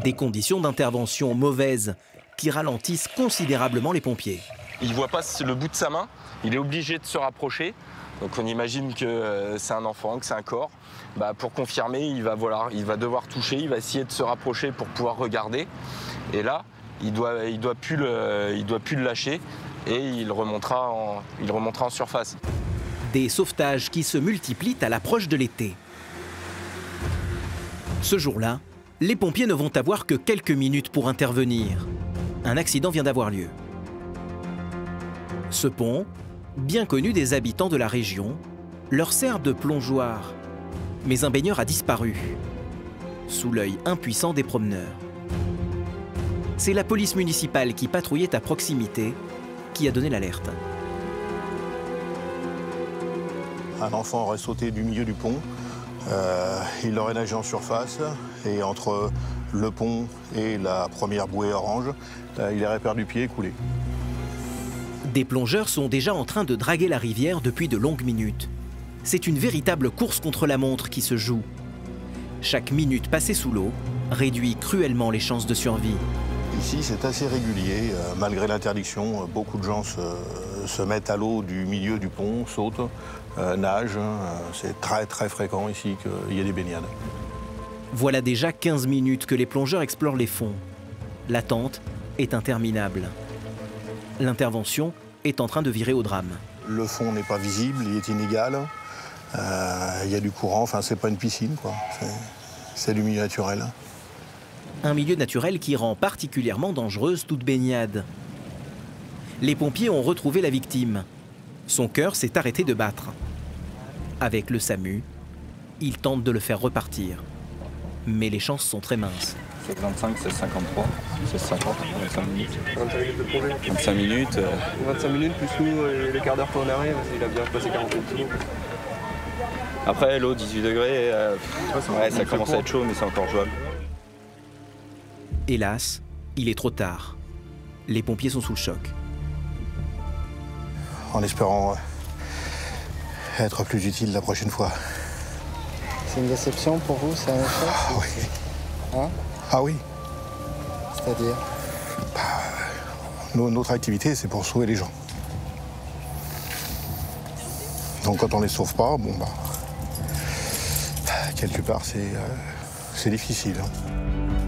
Speaker 1: Des conditions d'intervention mauvaises qui ralentissent considérablement les pompiers.
Speaker 9: Il ne voit pas le bout de sa main, il est obligé de se rapprocher. Donc on imagine que c'est un enfant, que c'est un corps. Pour confirmer, il va devoir toucher, il va essayer de se rapprocher pour pouvoir regarder. Et là, il doit plus le lâcher et il remontera en surface.
Speaker 1: Des sauvetages qui se multiplient à l'approche de l'été. Ce jour-là, les pompiers ne vont avoir que quelques minutes pour intervenir. Un accident vient d'avoir lieu. Ce pont, bien connu des habitants de la région, leur sert de plongeoir. Mais un baigneur a disparu, sous l'œil impuissant des promeneurs. C'est la police municipale qui patrouillait à proximité qui a donné l'alerte.
Speaker 2: Un enfant aurait sauté du milieu du pont, il aurait nagé en surface et entre le pont et la première bouée orange, il aurait perdu pied et coulé.
Speaker 1: Des plongeurs sont déjà en train de draguer la rivière depuis de longues minutes. C'est une véritable course contre la montre qui se joue. Chaque minute passée sous l'eau réduit cruellement les chances de survie.
Speaker 2: Ici, c'est assez régulier. Malgré l'interdiction, beaucoup de gens se mettent à l'eau du milieu du pont, sautent, nagent. C'est très très fréquent ici qu'il y ait des baignades.
Speaker 1: Voilà déjà 15 minutes que les plongeurs explorent les fonds. L'attente est interminable. L'intervention est en train de virer au drame.
Speaker 2: Le fond n'est pas visible, il est inégal. Il y a du courant, enfin c'est pas une piscine, quoi. C'est du milieu naturel.
Speaker 1: Un milieu naturel qui rend particulièrement dangereuse toute baignade. Les pompiers ont retrouvé la victime. Son cœur s'est arrêté de battre. Avec le SAMU, ils tentent de le faire repartir. Mais les chances sont très minces.
Speaker 8: 25, c'est 53, c'est 50, 25 minutes.
Speaker 5: 25 minutes de plongée.
Speaker 8: 25 minutes.
Speaker 5: 25 minutes plus nous, les quarts d'heure qu'on arrive, il a bien passé 40 minutes.
Speaker 8: Après, l'eau, 18 degrés, ça commence à être chaud, mais c'est encore jouable.
Speaker 1: Hélas, il est trop tard. Les pompiers sont sous le choc.
Speaker 2: En espérant être plus utile la prochaine fois.
Speaker 20: C'est une déception pour vous, c'est un échec?
Speaker 2: Ah oui.
Speaker 20: Hein?
Speaker 2: Ah oui.
Speaker 20: C'est-à-dire?
Speaker 2: Notre activité, c'est pour sauver les gens. Donc quand on les sauve pas, bon bah, quelque part, c'est difficile.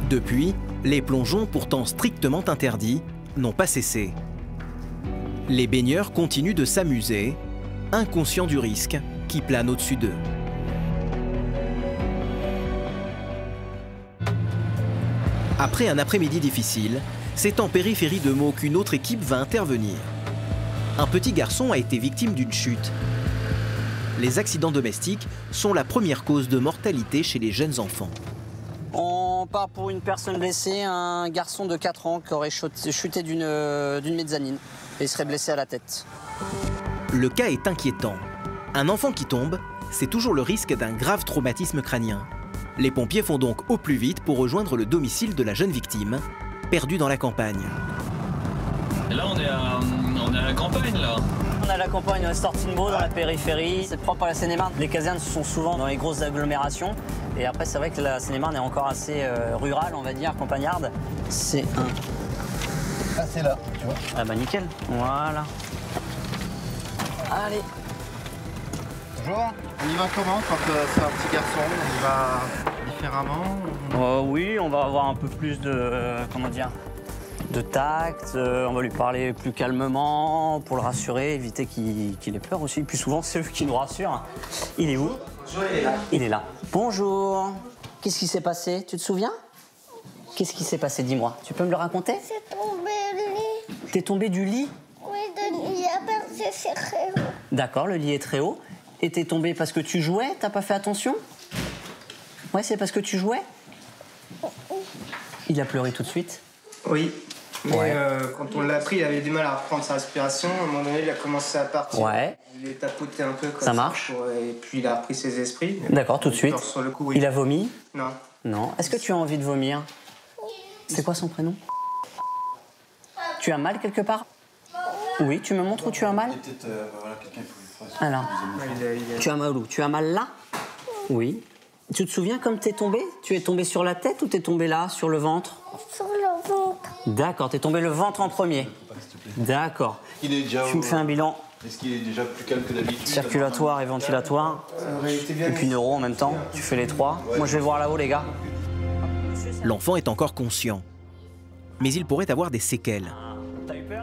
Speaker 1: Depuis, les plongeons, pourtant strictement interdits, n'ont pas cessé. Les baigneurs continuent de s'amuser, inconscients du risque qui plane au-dessus d'eux. Après un après-midi difficile, c'est en périphérie de Meaux qu'une autre équipe va intervenir. Un petit garçon a été victime d'une chute. Les accidents domestiques sont la première cause de mortalité chez les jeunes enfants.
Speaker 11: On part pour une personne blessée, un garçon de 4 ans qui aurait chuté d'une mezzanine et serait blessé à la tête.
Speaker 1: Le cas est inquiétant. Un enfant qui tombe, c'est toujours le risque d'un grave traumatisme crânien. Les pompiers font donc au plus vite pour rejoindre le domicile de la jeune victime, perdue dans la campagne.
Speaker 16: Et là, on est à la campagne, là.
Speaker 11: On est à la campagne, on est sorti de Meaux, dans la périphérie. C'est propre à la Seine-et-Marne. Les casernes sont souvent dans les grosses agglomérations. Et après, c'est vrai que la Seine-et-Marne est encore assez rurale, on va dire, campagnarde. C'est un...
Speaker 2: Ah, c'est là, tu vois.
Speaker 11: Ah bah nickel, voilà. Allez.
Speaker 12: Bonjour. On y va comment quand c'est un petit garçon? On y va différemment?
Speaker 11: Oui, on va avoir un peu plus de... comment dire, de tact. On va lui parler plus calmement pour le rassurer, éviter qu'il ait peur aussi. Puis souvent, c'est eux qui nous rassurent. Il est où?
Speaker 12: Il est là.
Speaker 11: Il est là. Bonjour. Qu'est-ce qui s'est passé? Tu te souviens? Qu'est-ce qui s'est passé? Dis-moi. Tu peux me le raconter?
Speaker 17: C'est tombé du lit.
Speaker 11: T'es tombé du lit?
Speaker 17: Oui, le lit a percé, c'est très haut.
Speaker 11: D'accord, le lit est très haut. Et t'es tombé parce que tu jouais? T'as pas fait attention? Ouais, c'est parce que tu jouais? Il a pleuré tout de suite?
Speaker 12: Oui. Mais
Speaker 11: Ouais.
Speaker 12: quand on l'a pris, il avait du mal à reprendre sa respiration. À un moment donné, il a commencé à partir.
Speaker 11: Ouais.
Speaker 12: Il est tapoté un peu comme
Speaker 11: Ça marche.
Speaker 12: Et puis il a repris ses esprits.
Speaker 11: D'accord, tout de suite.
Speaker 12: Sur le coup, oui.
Speaker 11: Il a vomi?
Speaker 12: Non.
Speaker 11: Non. Est-ce que tu as envie de vomir? C'est quoi son prénom? Tu as mal quelque part? Oui, tu me montres où tu as mal? Alors, tu as mal où? Tu as mal là? Oui. Tu te souviens comme t'es tombé? Tu es tombé sur la tête ou t'es tombé là, sur le ventre?
Speaker 17: Sur le ventre.
Speaker 11: D'accord, t'es tombé le ventre en premier. D'accord.
Speaker 4: Il est déjà
Speaker 11: Tu me fais un bilan
Speaker 4: Est-ce qu'il est déjà plus calme que d'habitude?
Speaker 11: circulatoire et ventilatoire. Et puis neuro en même temps. Tu fais les trois. Moi, je vais voir là-haut, les gars.
Speaker 1: L'enfant est encore conscient. Mais il pourrait avoir des séquelles.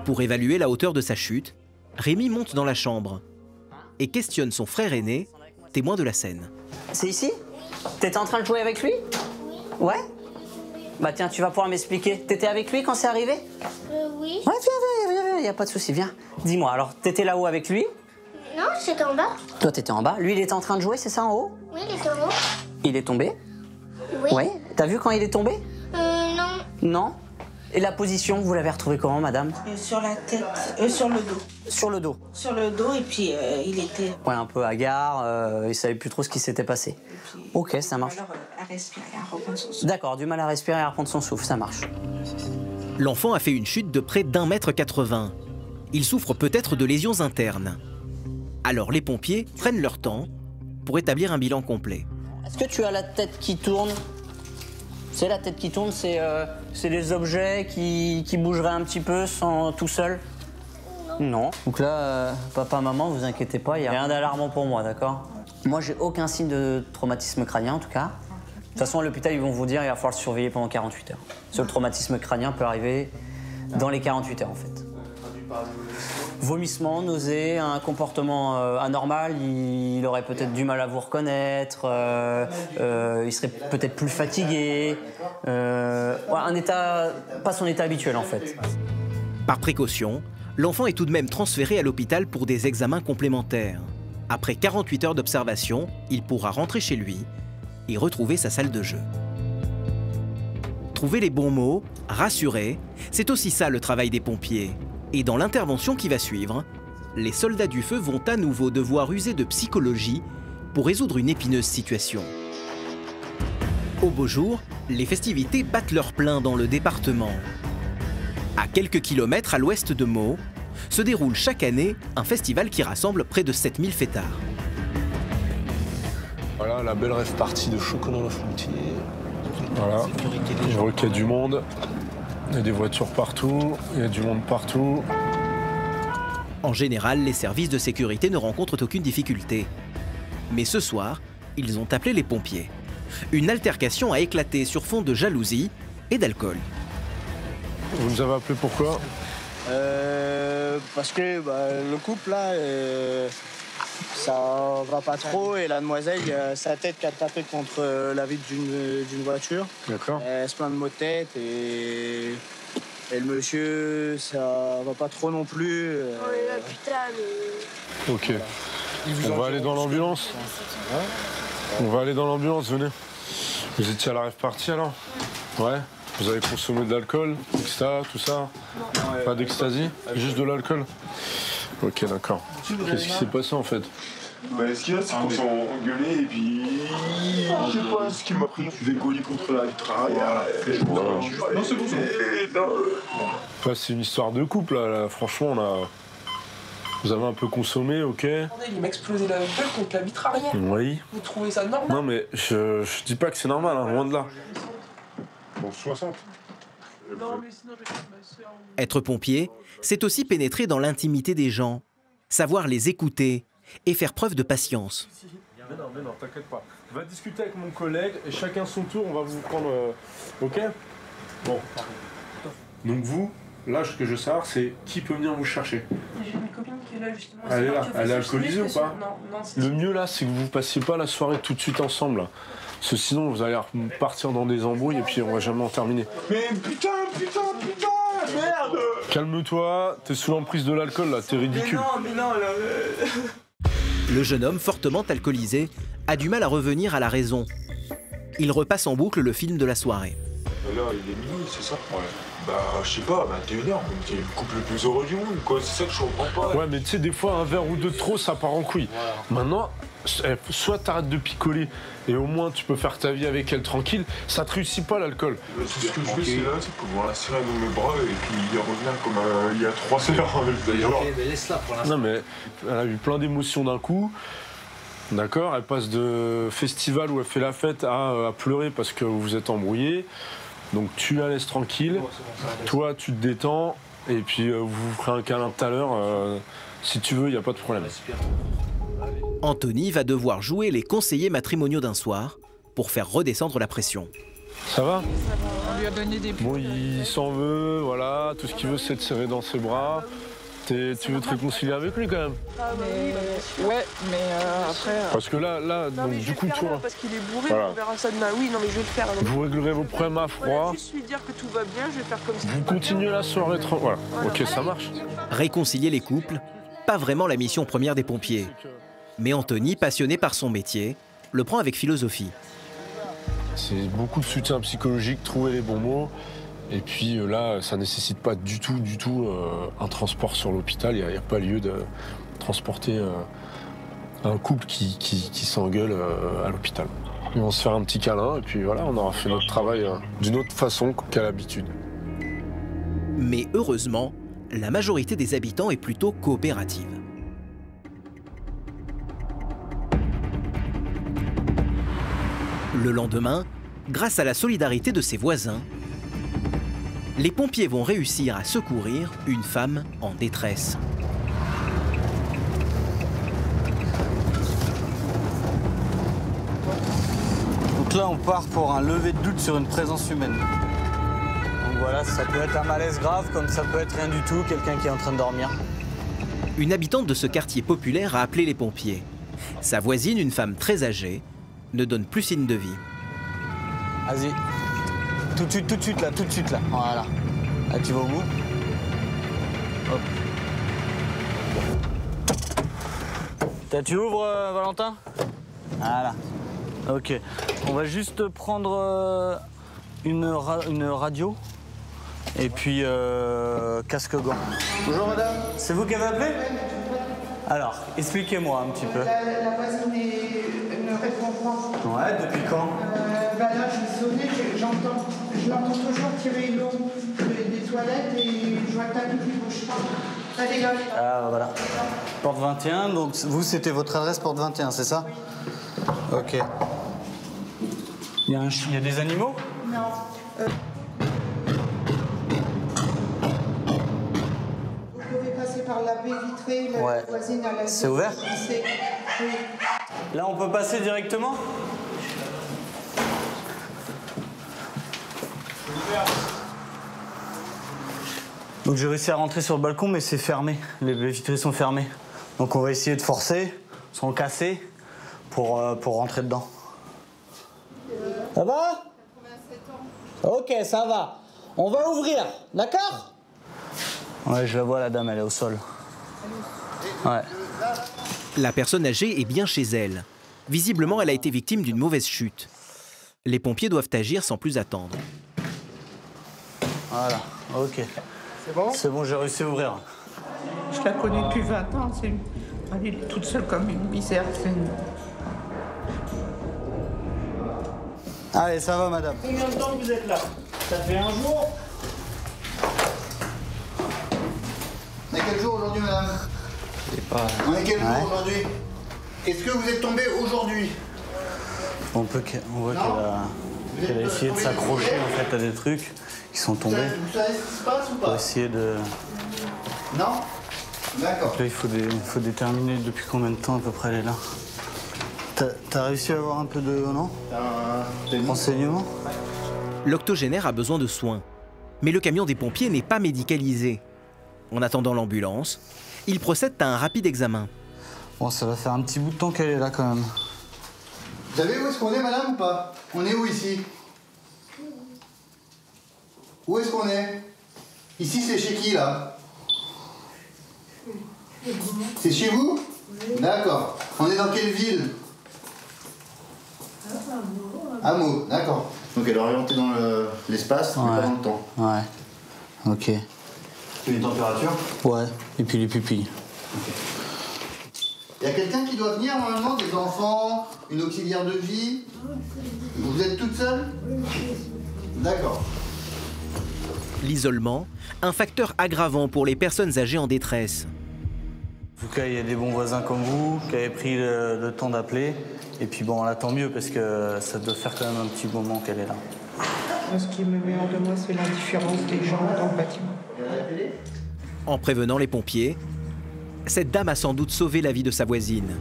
Speaker 1: Pour évaluer la hauteur de sa chute, Rémi monte dans la chambre et questionne son frère aîné, témoin de la scène.
Speaker 11: C'est ici? T'étais en train de jouer avec lui? Ouais? Bah tiens, tu vas pouvoir m'expliquer. T'étais avec lui quand c'est arrivé?
Speaker 17: Oui.
Speaker 11: Ouais, viens, y a pas de souci, viens. Dis-moi, alors, t'étais là-haut avec lui?
Speaker 17: Non, j'étais en bas.
Speaker 11: Toi, t'étais en bas. Lui, il était en train de jouer, c'est ça, en haut?
Speaker 17: Oui, il était en haut.
Speaker 11: Il est tombé?
Speaker 17: Oui.
Speaker 11: Ouais. T'as vu quand il est tombé?
Speaker 17: Non.
Speaker 11: Non? Et la position, vous l'avez retrouvée comment, madame?
Speaker 24: Sur la tête, sur le dos.
Speaker 11: Sur le dos?
Speaker 24: Sur le dos, et puis il était...
Speaker 11: Ouais, un peu hagard, il savait plus trop ce qui s'était passé. Ok, ça marche.
Speaker 24: Alors, à respirer, à reprendre son souffle.
Speaker 11: D'accord, du mal à respirer, à reprendre son souffle, ça marche.
Speaker 1: L'enfant a fait une chute de près d'1,80 m. Il souffre peut-être de lésions internes. Alors les pompiers prennent leur temps pour établir un bilan complet.
Speaker 11: Est-ce que tu as la tête qui tourne? C'est la tête qui tourne, c'est les objets qui bougeraient un petit peu sans tout seul? Non. Donc là, papa, maman, vous inquiétez pas, il n'y a rien d'alarmant pour moi, d'accord? Moi, j'ai aucun signe de traumatisme crânien, en tout cas. De toute façon, à l'hôpital, ils vont vous dire qu'il va falloir le surveiller pendant 48 heures. Parce que le traumatisme crânien peut arriver dans les 48 heures, en fait. Vomissement, nausée, un comportement anormal, il aurait peut-être du mal à vous reconnaître, il serait peut-être plus fatigué, un état, pas son état habituel en fait.
Speaker 1: Par précaution, l'enfant est tout de même transféré à l'hôpital pour des examens complémentaires. Après 48 heures d'observation, il pourra rentrer chez lui et retrouver sa salle de jeu. Trouver les bons mots, rassurer, c'est aussi ça le travail des pompiers. Et dans l'intervention qui va suivre, les soldats du feu vont à nouveau devoir user de psychologie pour résoudre une épineuse situation. Au beau jour, les festivités battent leur plein dans le département. À quelques kilomètres à l'ouest de Meaux, se déroule chaque année un festival qui rassemble près de 7000 fêtards.
Speaker 10: Voilà la belle rêve partie de Chocolat-la-Frontière. Voilà, je vois qu'il y a du monde. Il y a des voitures partout, il y a du monde partout.
Speaker 1: En général, les services de sécurité ne rencontrent aucune difficulté. Mais ce soir, ils ont appelé les pompiers. Une altercation a éclaté sur fond de jalousie et d'alcool.
Speaker 10: Vous nous avez appelé pourquoi?
Speaker 21: Parce que le couple là,
Speaker 7: Ça va pas trop et la demoiselle, sa tête qui a tapé contre la vitre d'une voiture.
Speaker 10: D'accord.
Speaker 7: Elle se plaint de maux de tête et le monsieur, ça va pas trop non plus.
Speaker 10: Ok. On va aller dans l'ambulance. On va aller dans l'ambulance, venez. Vous étiez à la rave party alors? Ouais. Vous avez consommé de l'alcool, extra, tout ça? Pas d'ecstasy? Juste de l'alcool? Ok, d'accord. Qu'est-ce qui s'est passé en fait?
Speaker 14: Bah, ce qu'il y a, c'est qu'on s'est engueulé et puis. Je sais pas ce qui m'a pris. Je vais coller contre la vitre arrière. Non, c'est bon, c'est bon.
Speaker 10: Enfin, c'est une histoire de couple là. Franchement, vous avez un peu consommé, ok?
Speaker 18: Il m'a explosé la gueule contre la vitre arrière.
Speaker 10: Oui.
Speaker 18: Vous trouvez ça normal?
Speaker 10: Non, mais je dis pas que c'est normal, hein, loin de là.
Speaker 14: Bon, 60.
Speaker 1: Être pompier, c'est aussi pénétrer dans l'intimité des gens, savoir les écouter et faire preuve de patience.
Speaker 10: Mais non, t'inquiète pas. On va discuter avec mon collègue et chacun son tour, on va vous prendre... Ok? Bon. Donc vous, là, ce que je veux savoir, c'est qui peut venir vous chercher?
Speaker 18: J'ai une copine qui est là justement.
Speaker 10: Elle est là. Elle est alcoolisée ou pas?
Speaker 18: Non,
Speaker 10: Le mieux là, c'est que vous passiez pas la soirée tout de suite ensemble. Parce que sinon, vous allez partir dans des embrouilles et puis on va jamais en terminer.
Speaker 14: Mais putain, merde!
Speaker 10: Calme-toi, t'es sous l'emprise de l'alcool là, t'es ridicule.
Speaker 18: Mais non, là...
Speaker 1: Le jeune homme, fortement alcoolisé, a du mal à revenir à la raison. Il repasse en boucle le film de la soirée.
Speaker 14: Là, il est minuit, c'est ça? Ouais. Bah, je sais pas, 21h, t'es le couple le plus heureux du monde, quoi. C'est ça que je comprends pas.
Speaker 10: Ouais, mais tu sais, des fois, un verre ou deux de trop, ça part en couille. Voilà. Maintenant, soit t'arrêtes de picoler et au moins tu peux faire ta vie avec elle tranquille, ça te réussit pas l'alcool.
Speaker 14: Tout ce que je fais, c'est là, c'est pouvoir la serrer dans mes bras et puis revenir comme il y a 3 heures, d'ailleurs.
Speaker 16: Ok, mais laisse-la pour l'instant.
Speaker 10: Non, mais elle a eu plein d'émotions d'un coup. D'accord, elle passe de festival où elle fait la fête à pleurer parce que vous vous êtes embrouillés. Donc tu la laisses tranquille, toi tu te détends et puis vous vous ferez un câlin tout à l'heure. Si tu veux, il n'y a pas de problème.
Speaker 1: Anthony va devoir jouer les conseillers matrimoniaux d'un soir pour faire redescendre la pression.
Speaker 10: Ça va?
Speaker 18: On lui a donné des...
Speaker 10: Bon, il s'en veut, voilà, tout ce qu'il veut c'est te serrer dans ses bras. Tu veux te réconcilier avec lui quand même?
Speaker 18: Ouais, mais après...
Speaker 10: Parce que là
Speaker 18: non,
Speaker 10: donc, du coup, toi...
Speaker 18: Parce qu'il est bourré,
Speaker 10: voilà.
Speaker 18: on verra ça demain. Oui, non, mais je vais le faire. Alors.
Speaker 10: Vous réglerez vos problèmes à froid.
Speaker 18: Voilà, juste lui dire que tout va bien, je vais faire comme ça.
Speaker 10: Vous continuez la soirée tranquille. Voilà, ok, ça marche.
Speaker 1: Réconcilier les couples, pas vraiment la mission première des pompiers. Mais Anthony, passionné par son métier, le prend avec philosophie.
Speaker 10: C'est beaucoup de soutien psychologique, trouver les bons mots. Et puis là, ça nécessite pas du tout un transport sur l'hôpital. Il n'y a pas lieu de transporter un couple qui s'engueule à l'hôpital. Ils vont se faire un petit câlin et puis voilà, on aura fait notre travail d'une autre façon qu'à l'habitude.
Speaker 1: Mais heureusement, la majorité des habitants est plutôt coopérative. Le lendemain, grâce à la solidarité de ses voisins, les pompiers vont réussir à secourir une femme en détresse.
Speaker 11: Donc là, on part pour un lever de doute sur une présence humaine. Donc voilà, ça peut être un malaise grave, comme ça peut être rien du tout, quelqu'un qui est en train de dormir.
Speaker 1: Une habitante de ce quartier populaire a appelé les pompiers. Sa voisine, une femme très âgée, ne donne plus signe de vie.
Speaker 11: Vas-y. Tout de suite là. Voilà. Là, tu vas au bout. Hop. Tu ouvres, Valentin? Voilà. Ok. On va juste prendre une radio et puis casque-gants. Bonjour madame. C'est vous qui avez appelé? Alors, expliquez-moi un petit peu.
Speaker 24: La voisine ne répond pas.
Speaker 11: Ouais, depuis quand?
Speaker 24: Là, j'ai sonné, je l'entends toujours tirer l'eau des toilettes et je vois que t'as qui bouge pas. Allez, là.
Speaker 11: Ah, voilà. Porte 21, donc vous, c'était votre adresse Porte 21, c'est ça? Ok. Il y a des animaux?
Speaker 24: Non. Vous pouvez passer par la baie vitrée, la voisine à la...
Speaker 11: C'est ouvert?
Speaker 24: Oui.
Speaker 11: Là, on peut passer directement? Donc j'ai réussi à rentrer sur le balcon, mais c'est fermé. Les baies vitrées sont fermées. Donc on va essayer de forcer. sont cassés pour rentrer dedans. Ça va? Ok, ça va. On va ouvrir, d'accord? Ouais, je la vois, la dame, elle est au sol. Ouais.
Speaker 1: La personne âgée est bien chez elle. Visiblement, elle a été victime d'une mauvaise chute. Les pompiers doivent agir sans plus attendre.
Speaker 11: Voilà, ok.
Speaker 24: C'est bon?
Speaker 11: C'est bon, j'ai réussi à ouvrir.
Speaker 24: Je la connais depuis 20 ans. Elle est toute seule comme une misère.
Speaker 11: Allez, ça va, madame.
Speaker 24: Combien de temps vous êtes là? Ça fait un jour?
Speaker 12: On est quel jour aujourd'hui, madame? On est quel jour aujourd'hui? Est-ce que vous êtes tombé aujourd'hui?
Speaker 11: On voit qu'elle a essayé de s'accrocher en fait à des trucs qui sont tombés.
Speaker 12: Vous savez ce qui se passe ou pas?
Speaker 11: Pour essayer de...
Speaker 12: Non? D'accord.
Speaker 11: Là, il faut déterminer depuis combien de temps à peu près elle est là. T'as réussi à avoir un peu de... non? Renseignements?
Speaker 1: L'octogénaire a besoin de soins. Mais le camion des pompiers n'est pas médicalisé. En attendant l'ambulance, il procède à un rapide examen.
Speaker 11: Bon, ça va faire un petit bout de temps qu'elle est là quand même.
Speaker 12: Vous savez où est-ce qu'on est, madame, ou pas? On est où ici? Où est-ce qu'on est? Ici, c'est chez qui, là? C'est chez vous? D'accord. On est dans quelle ville? Hameau, d'accord. Donc elle est orientée dans l'espace, mais pas dans le temps.
Speaker 11: Ouais. Ok.
Speaker 12: Et les températures?
Speaker 11: Ouais. Et puis les pupilles.
Speaker 12: Ok. Il y a quelqu'un qui doit venir normalement, des enfants, une auxiliaire de vie? Vous êtes toute seule? D'accord.
Speaker 1: L'isolement, un facteur aggravant pour les personnes âgées en détresse.
Speaker 11: En tout cas, il y a des bons voisins comme vous qui avaient pris le temps d'appeler. Et puis bon, là, tant mieux parce que ça doit faire quand même un petit moment qu'elle est là.
Speaker 24: Ce qui me met hors de moi, c'est l'indifférence des gens dans le bâtiment.
Speaker 1: En prévenant les pompiers, cette dame a sans doute sauvé la vie de sa voisine.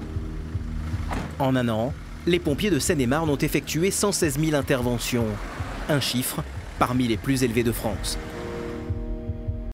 Speaker 1: En un an, les pompiers de Seine-et-Marne ont effectué 116 000 interventions, un chiffre parmi les plus élevés de France.